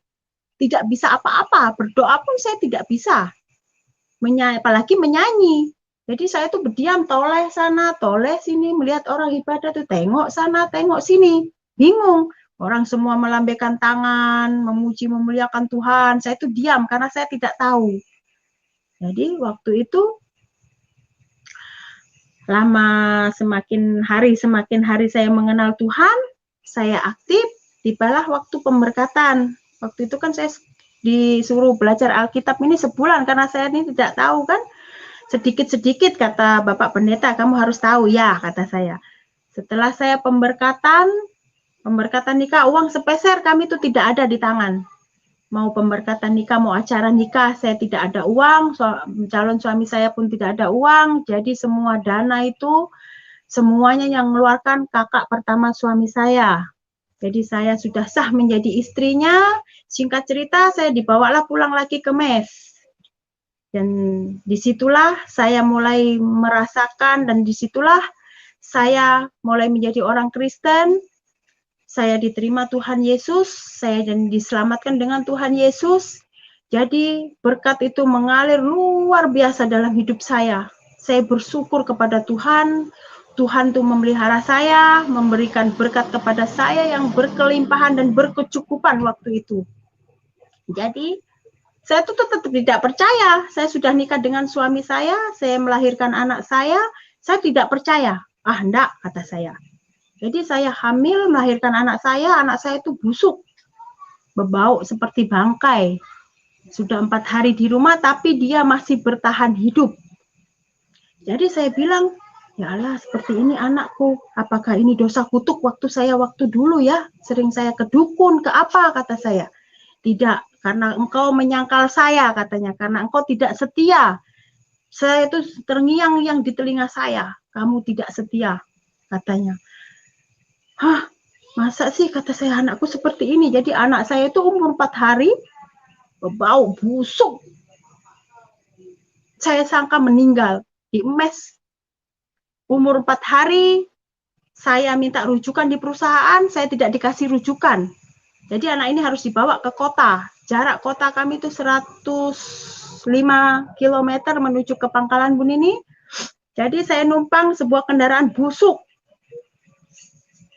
tidak bisa apa-apa, berdoa pun saya tidak bisa. Apalagi menyanyi. Jadi saya tuh berdiam, toleh sana, toleh sini, melihat orang ibadah tuh tengok sana, tengok sini. Bingung. Orang semua melambaikan tangan, memuji, memuliakan Tuhan. Saya tuh diam karena saya tidak tahu. Jadi waktu itu lama semakin hari saya mengenal Tuhan, saya aktif, tibalah waktu pemberkatan. Waktu itu kan saya disuruh belajar Alkitab ini sebulan karena saya ini tidak tahu kan. Sedikit-sedikit kata Bapak Pendeta, kamu harus tahu ya, kata saya. Setelah saya pemberkatan nikah, uang sepeser kami itu tidak ada di tangan. Mau pemberkatan nikah, mau acara nikah, saya tidak ada uang, calon suami saya pun tidak ada uang, jadi semua dana itu, semuanya yang mengeluarkan kakak pertama suami saya. Jadi saya sudah sah menjadi istrinya, singkat cerita saya dibawalah pulang lagi ke mes. Dan disitulah saya mulai merasakan dan disitulah saya mulai menjadi orang Kristen. Saya diterima Tuhan Yesus, saya dan diselamatkan dengan Tuhan Yesus. Jadi berkat itu mengalir luar biasa dalam hidup saya. Saya bersyukur kepada Tuhan. Tuhan tuh memelihara saya, memberikan berkat kepada saya yang berkelimpahan dan berkecukupan waktu itu. Jadi saya tuh tetap tidak percaya. Saya sudah nikah dengan suami saya melahirkan anak saya tidak percaya. Ah, enggak, kata saya. Jadi saya hamil melahirkan anak saya itu busuk, berbau seperti bangkai. Sudah 4 hari di rumah, tapi dia masih bertahan hidup. Jadi saya bilang, ya Allah, seperti ini anakku. Apakah ini dosa kutuk waktu dulu ya? Sering saya ke dukun, ke apa, kata saya. Tidak, karena engkau menyangkal saya, katanya. Karena engkau tidak setia. Saya itu terngiang-ngiang di telinga saya. Kamu tidak setia, katanya. Hah, masa sih, kata saya, anakku seperti ini. Jadi anak saya itu umur 4 hari, bau busuk. Saya sangka meninggal di mes. Umur 4 hari, saya minta rujukan di perusahaan, saya tidak dikasih rujukan. Jadi anak ini harus dibawa ke kota. Jarak kota kami itu 105 km menuju ke Pangkalan Bun ini. Jadi saya numpang sebuah kendaraan busuk.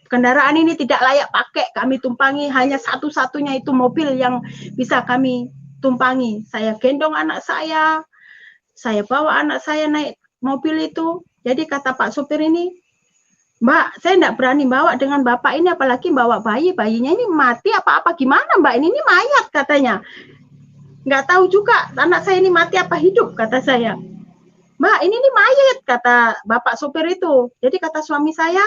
Kendaraan ini tidak layak pakai, kami tumpangi, hanya satu-satunya itu mobil yang bisa kami tumpangi. Saya gendong anak saya bawa anak saya naik mobil itu. Jadi kata Pak sopir ini, Mbak, saya tidak berani bawa dengan Bapak ini, apalagi bawa bayinya ini mati apa-apa gimana Mbak, ini mayat katanya. Nggak tahu juga anak saya ini mati apa hidup, kata saya. Mbak, ini mayat, kata Bapak sopir itu. Jadi kata suami saya,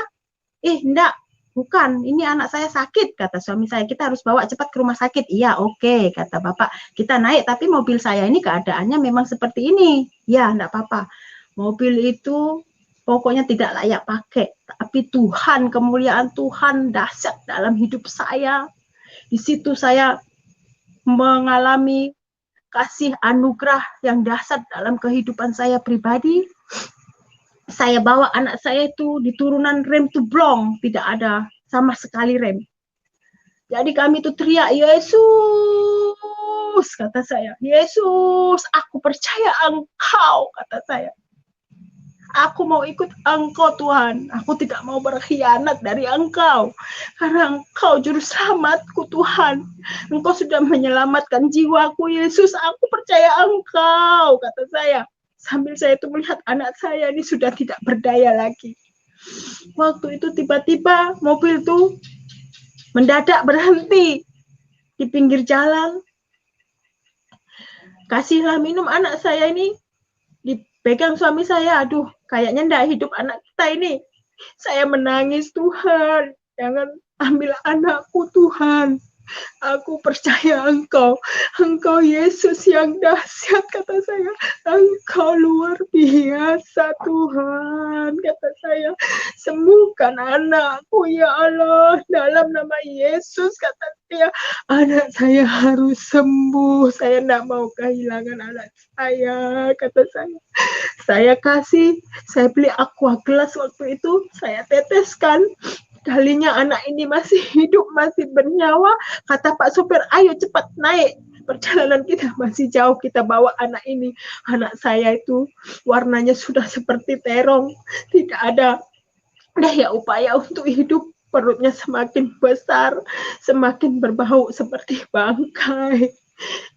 enggak, bukan, ini anak saya sakit, kata suami saya, kita harus bawa cepat ke rumah sakit. Iya, oke, kata Bapak, kita naik, tapi mobil saya ini keadaannya memang seperti ini. Ya, enggak apa-apa. Mobil itu pokoknya tidak layak pakai, tapi Tuhan, kemuliaan Tuhan dahsyat dalam hidup saya. Di situ saya mengalami kasih anugerah yang dahsyat dalam kehidupan saya pribadi. Saya bawa anak saya itu di turunan rem tuh blong, tidak ada sama sekali rem. Jadi kami itu teriak, Yesus, kata saya. Yesus, aku percaya Engkau, kata saya. Aku mau ikut Engkau Tuhan. Aku tidak mau berkhianat dari Engkau. Karena Engkau juru selamatku Tuhan. Engkau sudah menyelamatkan jiwaku Yesus. Aku percaya Engkau, kata saya. Sambil saya itu melihat anak saya ini sudah tidak berdaya lagi. Waktu itu tiba-tiba mobil itu mendadak berhenti di pinggir jalan. Kasihlah minum anak saya ini. Dipegang suami saya, aduh kayaknya enggak hidup anak kita ini. Saya menangis, Tuhan, jangan ambil anakku, Tuhan. Aku percaya Engkau Yesus yang dahsyat, kata saya. Engkau luar biasa, Tuhan, kata saya. Sembuhkan anakku, ya Allah, dalam nama Yesus, kata dia. Anak saya harus sembuh, saya tidak mau kehilangan anak saya, kata saya. Saya beli aqua gelas waktu itu, saya teteskan. Kalinya anak ini masih hidup, masih bernyawa. Kata Pak sopir, ayo cepat naik. Perjalanan kita masih jauh, kita bawa anak ini. Anak saya itu warnanya sudah seperti terong. Tidak ada daya upaya untuk hidup. Perutnya semakin besar, semakin berbau seperti bangkai.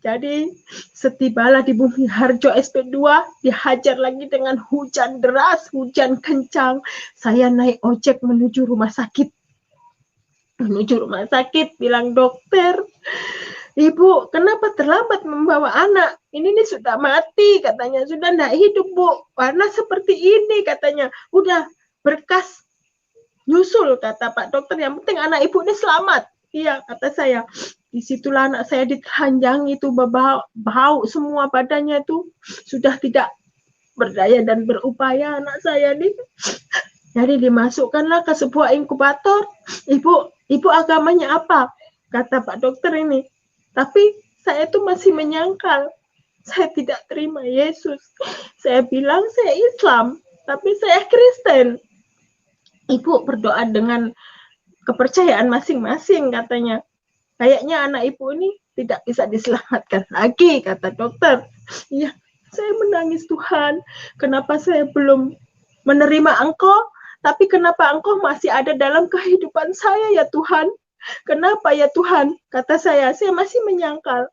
Jadi setibalah di Bumi Harjo SP2, dihajar lagi dengan hujan deras, hujan kencang. Saya naik ojek menuju rumah sakit. Bilang dokter, Ibu, kenapa terlambat membawa anak? Ini nih sudah mati, katanya. Sudah tidak hidup, Bu. Warna seperti ini, katanya. Udah berkas nyusul, kata Pak dokter. Yang penting anak Ibu ini selamat. Iya, kata saya. Disitulah anak saya ditelanjangi itu, bau semua badannya itu, sudah tidak berdaya dan berupaya anak saya ini. Jadi dimasukkanlah ke sebuah inkubator. Ibu agamanya apa? Kata Pak dokter ini. Tapi saya itu masih menyangkal. Saya tidak terima Yesus. Saya bilang saya Islam, tapi saya Kristen. Ibu berdoa dengan kepercayaan masing-masing, katanya. Kayaknya anak Ibu ini tidak bisa diselamatkan lagi, kata dokter. Iya, saya menangis, Tuhan. Kenapa saya belum menerima Engkau? Tapi kenapa Engkau masih ada dalam kehidupan saya, ya Tuhan? Kenapa ya Tuhan? Kata saya masih menyangkal.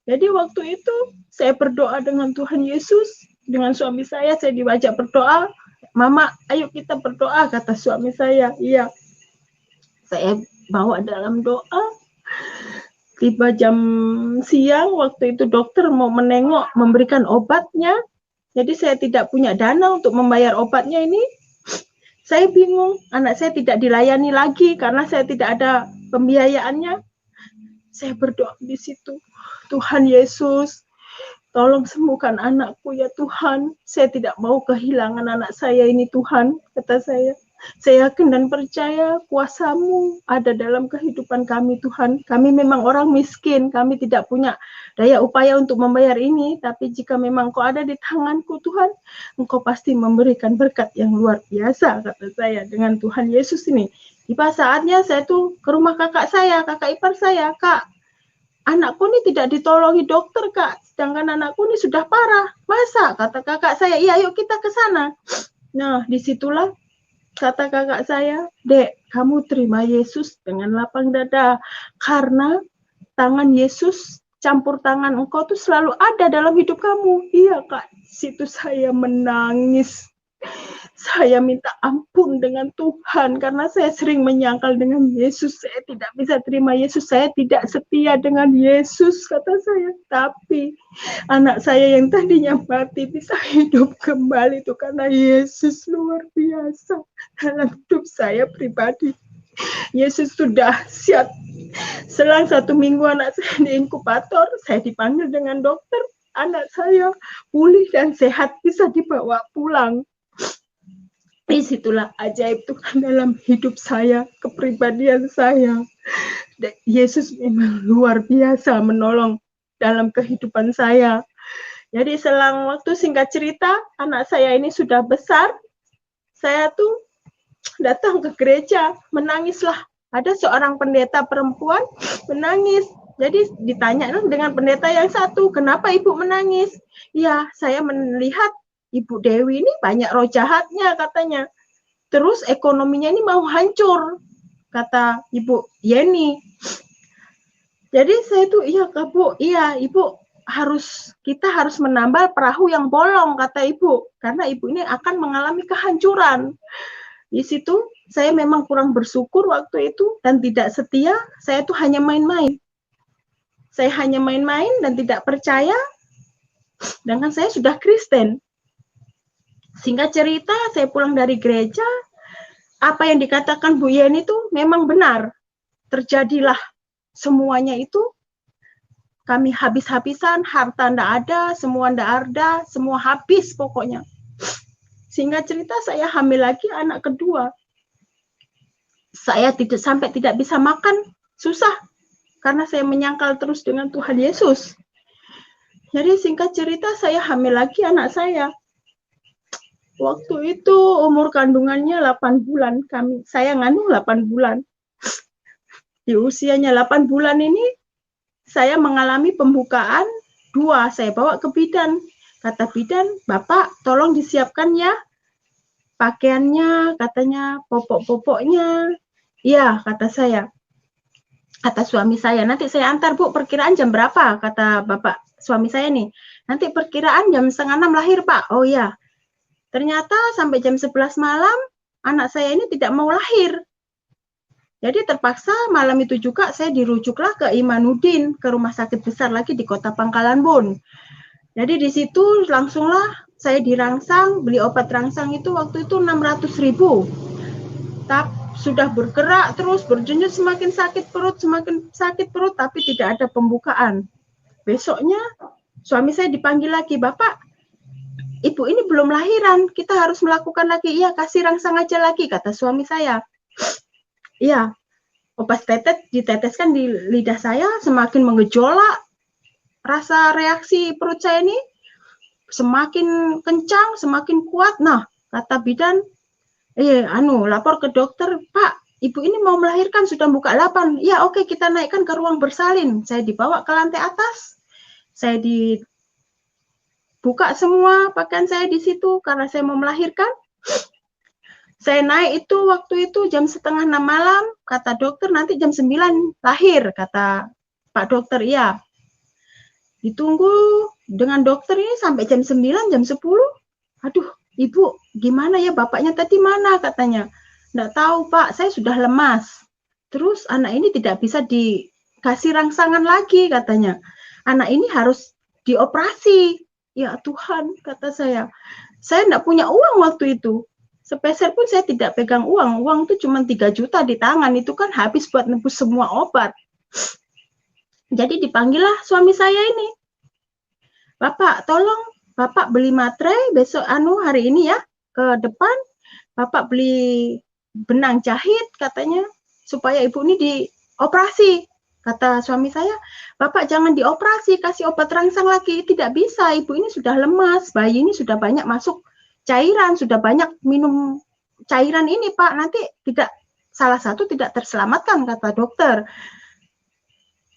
Jadi waktu itu saya berdoa dengan Tuhan Yesus, dengan suami saya diajak berdoa. Mama, ayo kita berdoa, kata suami saya. Iya. Saya bawa dalam doa. Tiba jam siang, waktu itu dokter mau menengok, memberikan obatnya. Jadi saya tidak punya dana untuk membayar obatnya ini. Saya bingung, anak saya tidak dilayani lagi karena saya tidak ada pembiayaannya. Saya berdoa di situ, Tuhan Yesus, tolong sembuhkan anakku ya Tuhan. Saya tidak mau kehilangan anak saya ini, Tuhan, kata saya. Saya yakin dan percaya kuasa-Mu ada dalam kehidupan kami, Tuhan. Kami memang orang miskin, kami tidak punya daya upaya untuk membayar ini, tapi jika memang Kau ada di tangan-Ku, Tuhan, Engkau pasti memberikan berkat yang luar biasa, kata saya, dengan Tuhan Yesus ini. Tiba saatnya saya tuh ke rumah kakak ipar saya, Kak, anakku ini tidak ditolongi dokter, Kak, sedangkan anakku ini sudah parah. Masa? Kata kakak saya, iya yuk kita ke sana. Nah, disitulah kata kakak saya, Dek, kamu terima Yesus dengan lapang dada. Karena tangan Yesus, campur tangan Engkau tuh selalu ada dalam hidup kamu. Iya, Kak. Situ saya menangis. Saya minta ampun dengan Tuhan karena saya sering menyangkal dengan Yesus. Saya tidak bisa terima Yesus. Saya tidak setia dengan Yesus, kata saya. Tapi anak saya yang tadinya mati bisa hidup kembali itu karena Yesus luar biasa dalam hidup saya pribadi. Yesus sudah dahsyat. Selang 1 minggu anak saya di inkubator, saya dipanggil dengan dokter. Anak saya pulih dan sehat, bisa dibawa pulang. Disitulah ajaib Tuhan dalam hidup saya, kepribadian saya. Yesus memang luar biasa menolong dalam kehidupan saya. Jadi selang waktu, singkat cerita, anak saya ini sudah besar. Saya tuh datang ke gereja, menangislah. Ada seorang pendeta perempuan menangis. Jadi ditanya dengan pendeta yang satu, kenapa ibu menangis? Ya, saya melihat Ibu Dewi ini banyak roh jahatnya, katanya. Terus ekonominya ini mau hancur, kata Ibu Yeni. Jadi saya tuh, iya Kak Bu, iya Ibu, kita harus menambal perahu yang bolong, kata Ibu. Karena Ibu ini akan mengalami kehancuran. Di situ saya memang kurang bersyukur waktu itu dan tidak setia. Saya tuh hanya main-main. Saya hanya main-main dan tidak percaya. Sedangkan saya sudah Kristen. Singkat cerita, saya pulang dari gereja, apa yang dikatakan Bu Yeni itu memang benar. Terjadilah semuanya itu, kami habis-habisan, harta ndak ada, semua habis pokoknya. Sehingga cerita saya hamil lagi anak kedua. Saya sampai tidak bisa makan, susah. Karena saya menyangkal terus dengan Tuhan Yesus. Jadi singkat cerita saya hamil lagi anak saya. Waktu itu umur kandungannya 8 bulan. Saya ngandung 8 bulan. Di usianya 8 bulan ini, saya mengalami pembukaan 2. Saya bawa ke bidan. Kata bidan, Bapak tolong disiapkan ya pakaiannya, katanya popok-popoknya. Iya, kata saya. Kata suami saya, nanti saya antar Bu, perkiraan jam berapa? Kata bapak suami saya nih, nanti perkiraan jam 5:30 lahir Pak. Oh ya, ternyata sampai jam 11 malam, anak saya ini tidak mau lahir. Jadi terpaksa malam itu juga saya dirujuklah ke Imanuddin, ke rumah sakit besar lagi di Kota Pangkalan Bun. Jadi di situ langsunglah saya dirangsang, beli obat rangsang itu waktu itu 600.000. Tapi sudah bergerak terus, berdenyut, semakin sakit perut, tapi tidak ada pembukaan. Besoknya suami saya dipanggil lagi, Bapak, Ibu ini belum lahiran, kita harus melakukan lagi. Iya, kasih rangsang aja lagi, kata suami saya. Iya, obat diteteskan di lidah saya, semakin mengejolak. Rasa reaksi perut saya ini semakin kencang, semakin kuat. Nah, kata bidan, lapor ke dokter, Pak, Ibu ini mau melahirkan, sudah buka 8. Ya, oke, kita naikkan ke ruang bersalin. Saya dibawa ke lantai atas. Saya dibuka semua pakaian saya di situ karena saya mau melahirkan. Saya naik itu waktu itu jam 5:30 malam, kata dokter nanti jam 9 lahir, kata Pak dokter. Iya. Ditunggu dengan dokter ini sampai jam 9, jam 10. Aduh, Ibu, gimana ya, bapaknya tadi mana, katanya. Nggak tahu, Pak, saya sudah lemas. Terus anak ini tidak bisa dikasih rangsangan lagi, katanya. Anak ini harus dioperasi. Ya Tuhan, kata saya. Saya nggak punya uang waktu itu. Sepeser pun saya tidak pegang uang. Uang itu cuma 3 juta di tangan. Itu kan habis buat nebus semua obat. Jadi dipanggillah suami saya ini. Bapak, tolong Bapak beli materai besok hari ini ya ke depan. Bapak beli benang jahit katanya supaya ibu ini dioperasi. Kata suami saya, Bapak jangan dioperasi, kasih obat rangsang lagi. Tidak bisa, ibu ini sudah lemas, bayi ini sudah banyak masuk cairan, sudah banyak minum cairan ini Pak, nanti salah satu tidak terselamatkan, kata dokter.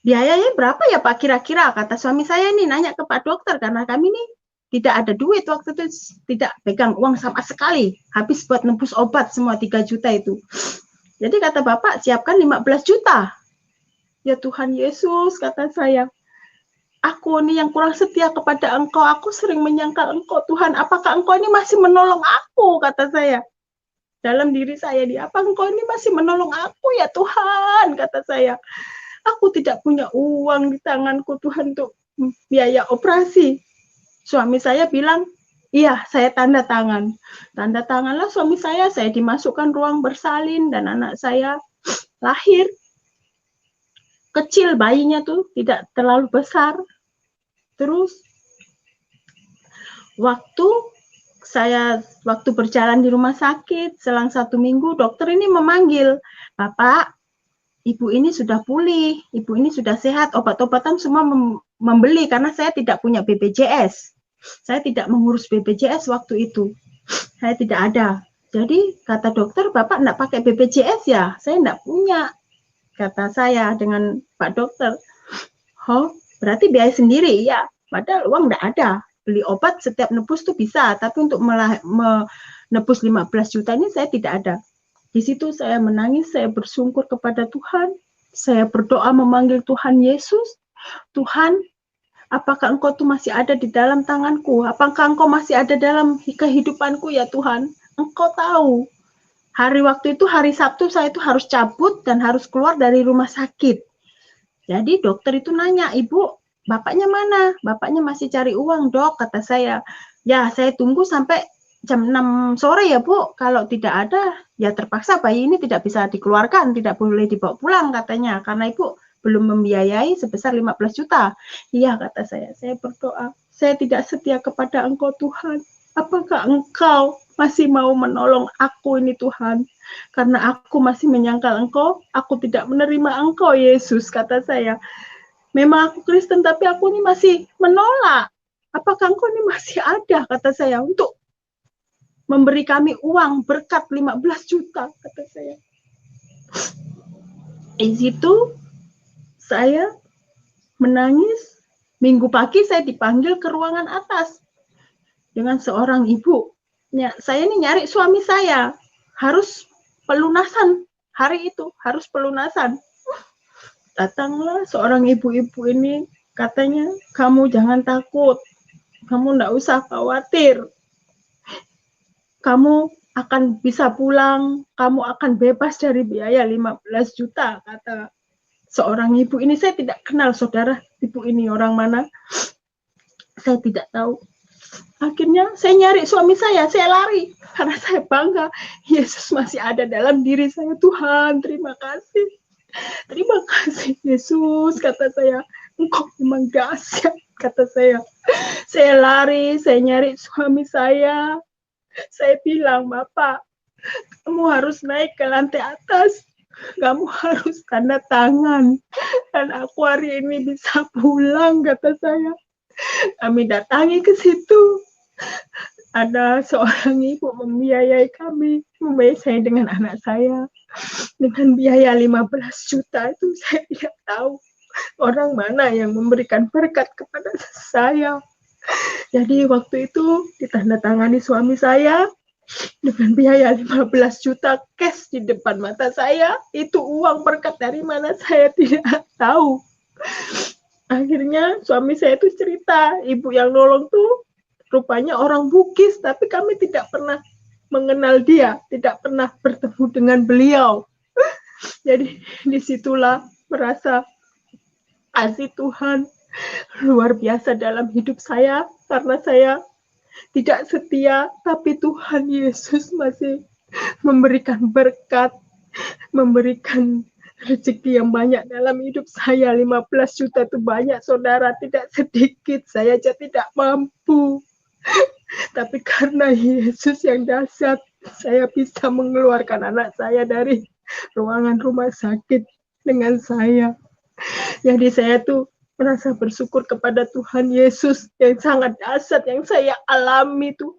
Biayanya berapa ya Pak kira-kira, kata suami saya ini nanya ke Pak dokter, karena kami ini tidak ada duit waktu itu, tidak pegang uang sama sekali, habis buat nebus obat semua 3 juta itu. Jadi kata Bapak siapkan 15 juta. Ya Tuhan Yesus, kata saya, aku ini yang kurang setia kepada Engkau, aku sering menyangkal Engkau Tuhan, apakah Engkau ini masih menolong aku, kata saya. Dalam diri saya, apa Engkau ini masih menolong aku ya Tuhan, kata saya. Aku tidak punya uang di tanganku Tuhan untuk biaya operasi. Suami saya bilang, iya saya tanda tangan. Tanda tanganlah suami saya dimasukkan ruang bersalin dan anak saya lahir. Kecil bayinya tuh, tidak terlalu besar. Terus waktu berjalan di rumah sakit, selang 1 minggu, dokter ini memanggil, Bapak, Ibu ini sudah pulih, Ibu ini sudah sehat, obat-obatan semua membeli, karena saya tidak punya BPJS. Saya tidak mengurus BPJS waktu itu. Saya tidak ada. Jadi kata dokter, Bapak enggak pakai BPJS ya? Saya enggak punya, kata saya dengan Pak dokter. Oh, berarti biaya sendiri? Ya, padahal uang enggak ada. Beli obat setiap nebus tuh bisa, tapi untuk menebus 15 juta ini saya tidak ada. Di situ saya menangis, saya bersungkur kepada Tuhan. Saya berdoa memanggil Tuhan Yesus. Tuhan, apakah Engkau tuh masih ada di dalam tanganku? Apakah Engkau masih ada dalam kehidupanku ya Tuhan? Engkau tahu. Waktu itu hari Sabtu saya itu harus cabut dan harus keluar dari rumah sakit. Jadi dokter itu nanya, Ibu, bapaknya mana? Bapaknya masih cari uang, Dok, kata saya. Ya, saya tunggu sampai jam 6 sore ya Bu, kalau tidak ada ya terpaksa bayi ini tidak bisa dikeluarkan, tidak boleh dibawa pulang katanya, karena Ibu belum membiayai sebesar 15 juta. Iya kata saya berdoa, saya tidak setia kepada Engkau Tuhan. Apakah Engkau masih mau menolong aku ini Tuhan? Karena aku masih menyangkal Engkau, aku tidak menerima Engkau Yesus, kata saya. Memang aku Kristen tapi aku ini masih menolak. Apakah Engkau ini masih ada, kata saya, untuk memberi kami uang berkat 15 juta, kata saya. Di situ saya menangis. Minggu pagi saya dipanggil ke ruangan atas dengan seorang ibu. Ya, saya ini nyari suami saya, harus pelunasan hari itu, harus pelunasan. Datanglah seorang ibu-ibu ini, katanya, kamu jangan takut, kamu enggak usah khawatir. Kamu akan bisa pulang, kamu akan bebas dari biaya 15 juta, kata seorang ibu ini. Saya tidak kenal saudara, ibu ini orang mana, saya tidak tahu. Akhirnya saya nyari suami saya lari, karena saya bangga, Yesus masih ada dalam diri saya. Tuhan, terima kasih Yesus, kata saya, Engkau memang dahsyat, kata saya. Saya lari, saya nyari suami saya. Saya bilang, Bapak, kamu harus naik ke lantai atas. Kamu harus tanda tangan. Dan aku hari ini bisa pulang, kata saya. Kami datangi ke situ. Ada seorang ibu membiayai kami. Membiayai saya dengan anak saya. Dengan biaya 15 juta itu saya tidak tahu orang mana yang memberikan berkat kepada saya. Jadi waktu itu ditandatangani suami saya dengan biaya 15 juta cash di depan mata saya. Itu uang berkat dari mana saya tidak tahu. Akhirnya suami saya itu cerita, ibu yang nolong tuh rupanya orang Bugis, tapi kami tidak pernah mengenal dia, tidak pernah bertemu dengan beliau. Jadi disitulah merasa kasih Tuhan luar biasa dalam hidup saya, karena saya tidak setia, tapi Tuhan Yesus masih memberikan berkat, memberikan rezeki yang banyak dalam hidup saya. 15 juta itu banyak saudara, tidak sedikit, saya aja tidak mampu. Tapi karena Yesus yang dahsyat, saya bisa mengeluarkan anak saya dari ruangan rumah sakit dengan saya. Jadi saya tuh merasa bersyukur kepada Tuhan Yesus yang sangat dahsyat yang saya alami tuh.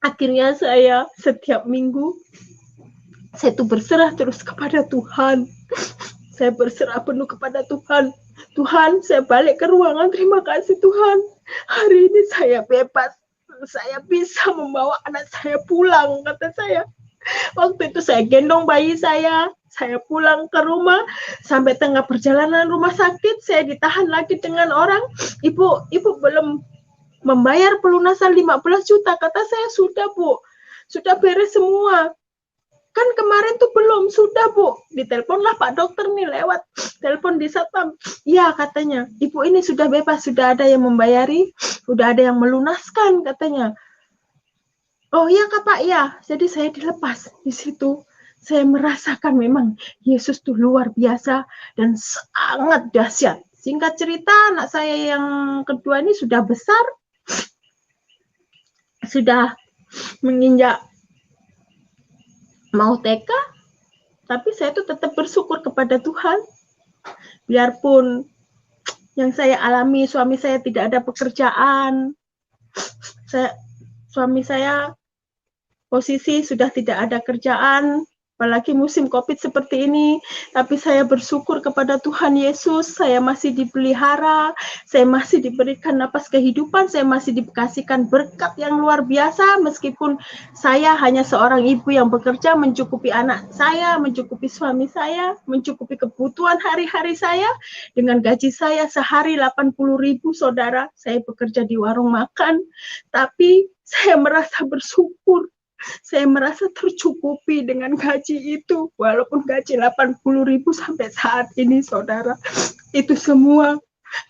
Akhirnya saya setiap minggu saya tuh berserah terus kepada Tuhan. Saya berserah penuh kepada Tuhan. Tuhan, saya balik ke ruangan, terima kasih Tuhan. Hari ini saya bebas. Saya bisa membawa anak saya pulang, kata saya. Waktu itu saya gendong bayi saya pulang ke rumah, sampai tengah perjalanan rumah sakit, saya ditahan lagi dengan orang, ibu belum membayar pelunasan 15 juta, kata saya, sudah Bu, sudah beres semua. Kan kemarin tuh belum, sudah Bu, diteleponlah Pak Dokter nih lewat telepon di Satpam. Iya katanya, ibu ini sudah bebas, sudah ada yang membayari, sudah ada yang melunaskan katanya. Oh iya Kak Pak, ya. Jadi saya dilepas di situ. Saya merasakan memang Yesus tuh luar biasa dan sangat dahsyat. Singkat cerita, anak saya yang kedua ini sudah besar, sudah menginjak mau TK, tapi saya tuh tetap bersyukur kepada Tuhan. Biarpun yang saya alami, suami saya tidak ada pekerjaan, suami saya posisi sudah tidak ada kerjaan, apalagi musim COVID seperti ini, tapi saya bersyukur kepada Tuhan Yesus, saya masih dipelihara, saya masih diberikan napas kehidupan, saya masih dikasihkan berkat yang luar biasa, meskipun saya hanya seorang ibu yang bekerja mencukupi anak saya, mencukupi suami saya, mencukupi kebutuhan hari-hari saya, dengan gaji saya sehari 80.000 saudara, saya bekerja di warung makan, tapi saya merasa bersyukur. Saya merasa tercukupi dengan gaji itu, walaupun gaji 80.000 sampai saat ini, saudara. Itu semua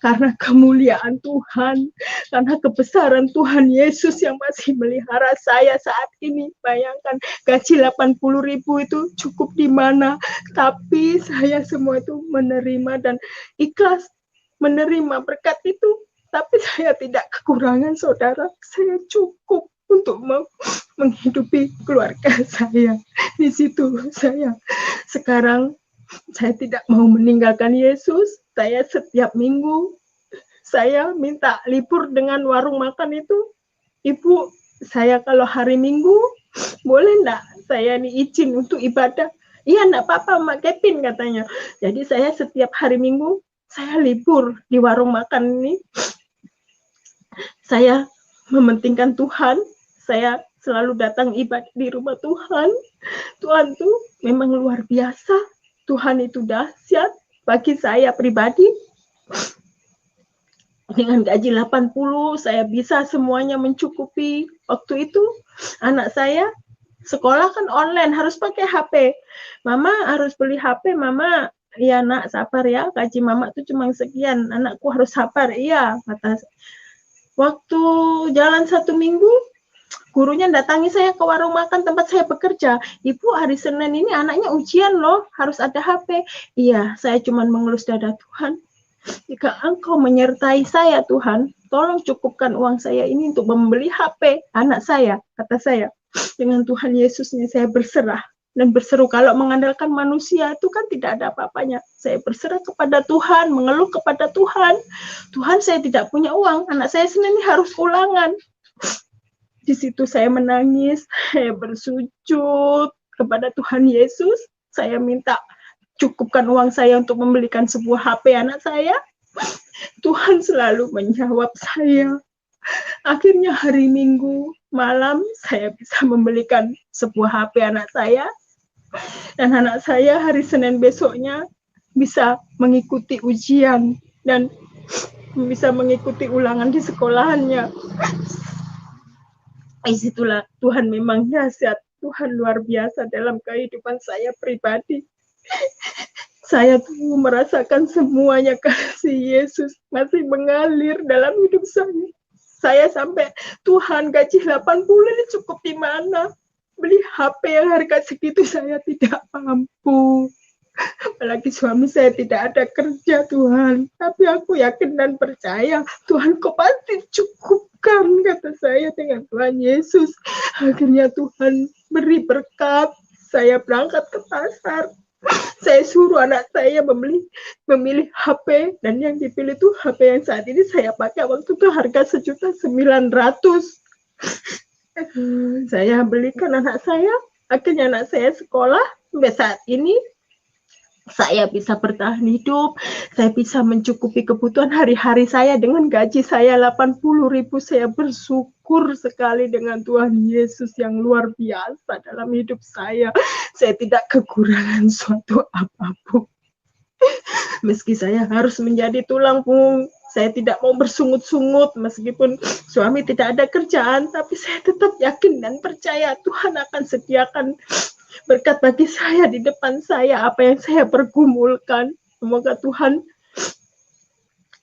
karena kemuliaan Tuhan, karena kebesaran Tuhan Yesus yang masih melihara saya saat ini. Bayangkan gaji 80.000 itu cukup di mana, tapi saya semua itu menerima dan ikhlas menerima berkat itu. Tapi saya tidak kekurangan, saudara. Saya cukup untuk menghidupi keluarga saya. Di situ saya sekarang saya tidak mau meninggalkan Yesus. Saya setiap minggu saya minta libur dengan warung makan itu. Ibu, saya kalau hari Minggu boleh enggak saya ini izin untuk ibadah? Iya, enggak apa-apa, Mak Kevin katanya. Jadi saya setiap hari Minggu saya libur di warung makan ini. Saya mementingkan Tuhan. Saya selalu datang ibadah di rumah Tuhan. Tuhan tuh memang luar biasa. Tuhan itu dahsyat bagi saya pribadi. Dengan gaji 80, saya bisa semuanya mencukupi. Waktu itu anak saya sekolah kan online, harus pakai HP. Mama harus beli HP, Mama. Iya nak, sabar ya, gaji Mama tuh cuma sekian, anakku harus sabar. Iya, kata. Waktu jalan 1 minggu, gurunya datangi saya ke warung makan tempat saya bekerja. Ibu, hari Senin ini anaknya ujian loh, harus ada HP. Iya, saya cuma mengelus dada, Tuhan. Jika Engkau menyertai saya, Tuhan, tolong cukupkan uang saya ini untuk membeli HP anak saya, kata saya. Dengan Tuhan Yesusnya saya berserah dan berseru. Kalau mengandalkan manusia itu kan tidak ada apa-apanya. Saya berserah kepada Tuhan, mengeluh kepada Tuhan. Tuhan, saya tidak punya uang, anak saya Senin ini harus ulangan. Di situ saya menangis, saya bersujud kepada Tuhan Yesus. Saya minta cukupkan uang saya untuk membelikan sebuah HP anak saya. Tuhan selalu menjawab saya. Akhirnya hari Minggu malam saya bisa membelikan sebuah HP anak saya. Dan anak saya hari Senin besoknya bisa mengikuti ujian dan bisa mengikuti ulangan di sekolahannya. Disitulah Tuhan memang dahsyat. Tuhan luar biasa dalam kehidupan saya pribadi. Saya tuh merasakan semuanya kasih Yesus masih mengalir dalam hidup saya. Saya sampai, Tuhan, gaji 80 ini cukup di mana? Beli HP yang harga segitu saya tidak mampu. Apalagi suami saya tidak ada kerja, Tuhan. Tapi aku yakin dan percaya, Tuhan kau pasti cukupkan, kata saya dengan Tuhan Yesus. Akhirnya Tuhan beri berkat. Saya berangkat ke pasar. Saya suruh anak saya memilih HP, dan yang dipilih itu HP yang saat ini saya pakai. Waktu itu harga 1.900.000. Saya belikan anak saya. Akhirnya anak saya sekolah. Sampai saat ini saya bisa bertahan hidup, saya bisa mencukupi kebutuhan hari-hari saya dengan gaji saya 80.000. Saya bersyukur sekali dengan Tuhan Yesus yang luar biasa dalam hidup saya. Saya tidak kekurangan suatu apapun. Meski saya harus menjadi tulang punggung, saya tidak mau bersungut-sungut meskipun suami tidak ada kerjaan, tapi saya tetap yakin dan percaya Tuhan akan sediakan berkat bagi saya di depan saya, apa yang saya pergumulkan. Semoga Tuhan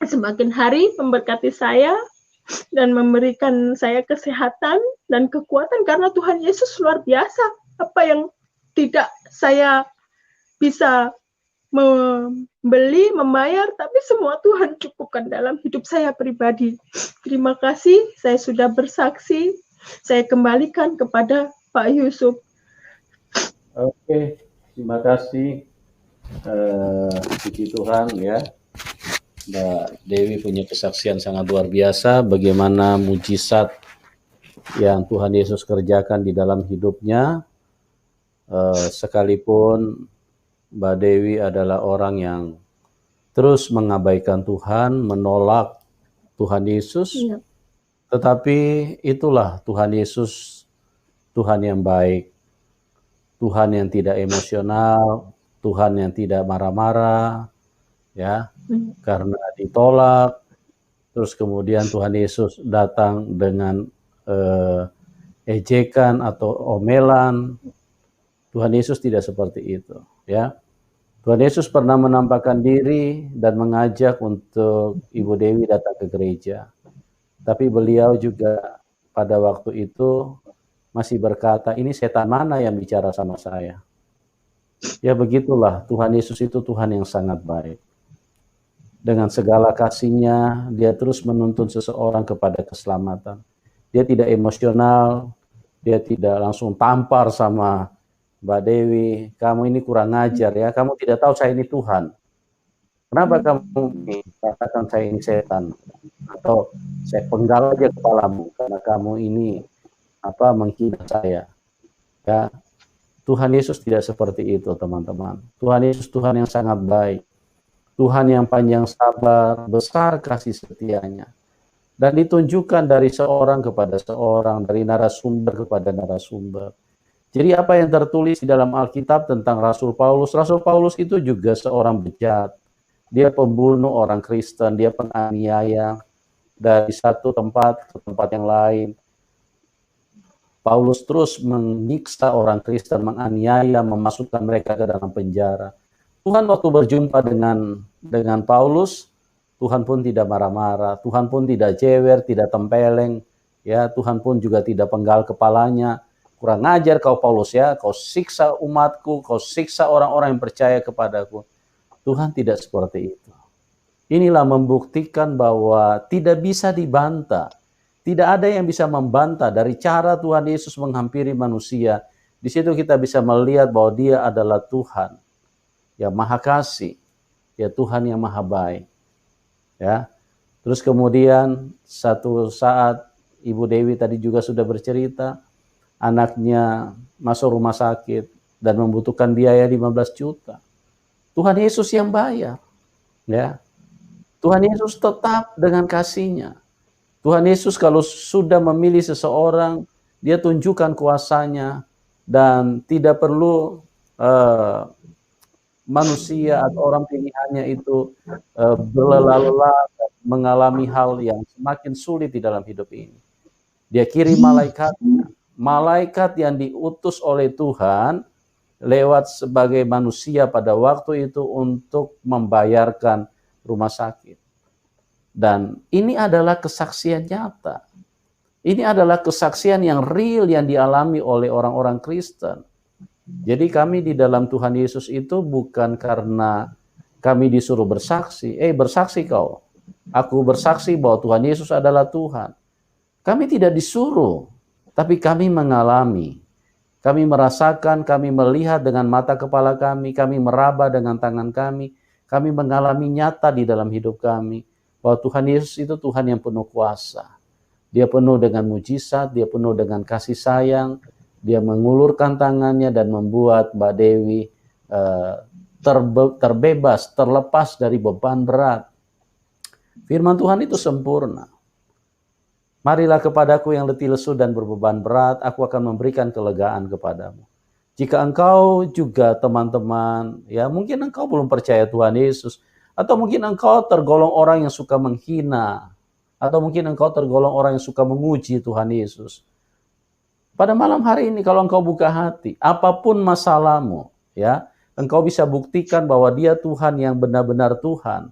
semakin hari memberkati saya dan memberikan saya kesehatan dan kekuatan, karena Tuhan Yesus luar biasa. Apa yang tidak saya bisa membeli, membayar, tapi semua Tuhan cukupkan dalam hidup saya pribadi. Terima kasih, saya sudah bersaksi. Saya kembalikan kepada Pak Yusuf. Oke, terima kasih puji Tuhan ya. Mbak Dewi punya kesaksian sangat luar biasa bagaimana mujizat yang Tuhan Yesus kerjakan di dalam hidupnya. Sekalipun Mbak Dewi adalah orang yang terus mengabaikan Tuhan, menolak Tuhan Yesus, tetapi itulah Tuhan Yesus, Tuhan yang baik. Tuhan yang tidak emosional, Tuhan yang tidak marah-marah, ya, karena ditolak, terus kemudian Tuhan Yesus datang dengan ejekan atau omelan. Tuhan Yesus tidak seperti itu, ya. Tuhan Yesus pernah menampakkan diri dan mengajak untuk Ibu Dewi datang ke gereja. Tapi beliau juga pada waktu itu masih berkata, ini setan mana yang bicara sama saya? Ya begitulah, Tuhan Yesus itu Tuhan yang sangat baik. Dengan segala kasihnya, dia terus menuntun seseorang kepada keselamatan. Dia tidak emosional, dia tidak langsung tampar sama Mbak Dewi, kamu ini kurang ajar ya, kamu tidak tahu saya ini Tuhan. Kenapa kamu katakan saya ini setan? Atau saya penggal aja kepalamu karena kamu ini menghina saya. Ya, Tuhan Yesus tidak seperti itu, teman-teman. Tuhan Yesus Tuhan yang sangat baik. Tuhan yang panjang sabar, besar kasih setianya. Dan ditunjukkan dari seorang kepada seorang, dari narasumber kepada narasumber. Jadi apa yang tertulis di dalam Alkitab tentang Rasul Paulus itu juga seorang bejat. Dia pembunuh orang Kristen, dia penganiaya dari satu tempat ke tempat yang lain. Paulus terus menyiksa orang Kristen, menganiaya, memasukkan mereka ke dalam penjara. Tuhan waktu berjumpa dengan Paulus, Tuhan pun tidak marah-marah, Tuhan pun tidak jewer, tidak tempeleng, ya, Tuhan pun juga tidak penggal kepalanya. Kurang ajar kau Paulus ya, kau siksa umatku, kau siksa orang-orang yang percaya kepadaku. Tuhan tidak seperti itu. Inilah membuktikan bahwa tidak bisa dibantah. Tidak ada yang bisa membantah dari cara Tuhan Yesus menghampiri manusia. Di situ kita bisa melihat bahwa dia adalah Tuhan yang maha kasih, ya Tuhan yang maha baik. Ya. Terus kemudian satu saat Ibu Dewi tadi juga sudah bercerita, anaknya masuk rumah sakit dan membutuhkan biaya 15 juta. Tuhan Yesus yang bayar. Ya. Tuhan Yesus tetap dengan kasihnya. Tuhan Yesus kalau sudah memilih seseorang, dia tunjukkan kuasanya dan tidak perlu manusia atau orang pilihannya itu berlelah-lelah mengalami hal yang semakin sulit di dalam hidup ini. Dia kirim malaikat yang diutus oleh Tuhan lewat sebagai manusia pada waktu itu untuk membayarkan rumah sakit. Dan ini adalah kesaksian nyata. Ini adalah kesaksian yang real yang dialami oleh orang-orang Kristen. Jadi kami di dalam Tuhan Yesus itu bukan karena kami disuruh bersaksi. Bersaksi kau. Aku bersaksi bahwa Tuhan Yesus adalah Tuhan. Kami tidak disuruh, tapi kami mengalami. Kami merasakan, kami melihat dengan mata kepala kami meraba dengan tangan kami mengalami nyata di dalam hidup kami. Bahwa Tuhan Yesus itu Tuhan yang penuh kuasa. Dia penuh dengan mujizat, dia penuh dengan kasih sayang. Dia mengulurkan tangannya dan membuat Mbak Dewi terbebas, terlepas dari beban berat. Firman Tuhan itu sempurna. Marilah kepadaku yang letih lesu dan berbeban berat, aku akan memberikan kelegaan kepadamu. Jika engkau juga teman-teman, ya mungkin engkau belum percaya Tuhan Yesus, atau mungkin engkau tergolong orang yang suka menghina, atau mungkin engkau tergolong orang yang suka menguji Tuhan Yesus. Pada malam hari ini kalau engkau buka hati, apapun masalahmu, ya, engkau bisa buktikan bahwa dia Tuhan yang benar-benar Tuhan.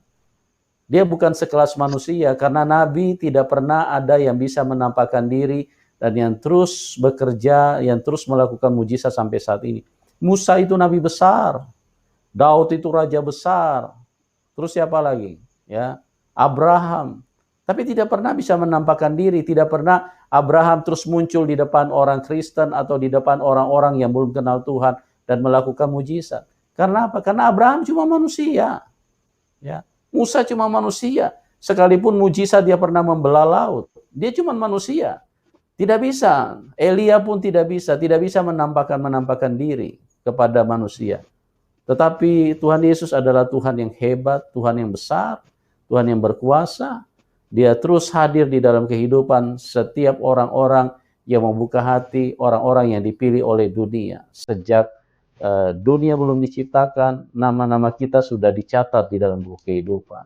Dia bukan sekelas manusia, karena Nabi tidak pernah ada yang bisa menampakkan diri dan yang terus bekerja, yang terus melakukan mujizat sampai saat ini. Musa itu nabi besar, Daud itu raja besar, terus siapa lagi? Ya, Abraham. Tapi tidak pernah bisa menampakkan diri, tidak pernah Abraham terus muncul di depan orang Kristen atau di depan orang-orang yang belum kenal Tuhan dan melakukan mujizat. Karena apa? Karena Abraham cuma manusia. Ya. Musa cuma manusia. Sekalipun mujizat dia pernah membelah laut. Dia cuma manusia. Tidak bisa. Elia pun tidak bisa menampakkan diri kepada manusia. Tetapi Tuhan Yesus adalah Tuhan yang hebat, Tuhan yang besar, Tuhan yang berkuasa. Dia terus hadir di dalam kehidupan setiap orang-orang yang membuka hati, orang-orang yang dipilih oleh dunia. Sejak dunia belum diciptakan, nama-nama kita sudah dicatat di dalam buku kehidupan.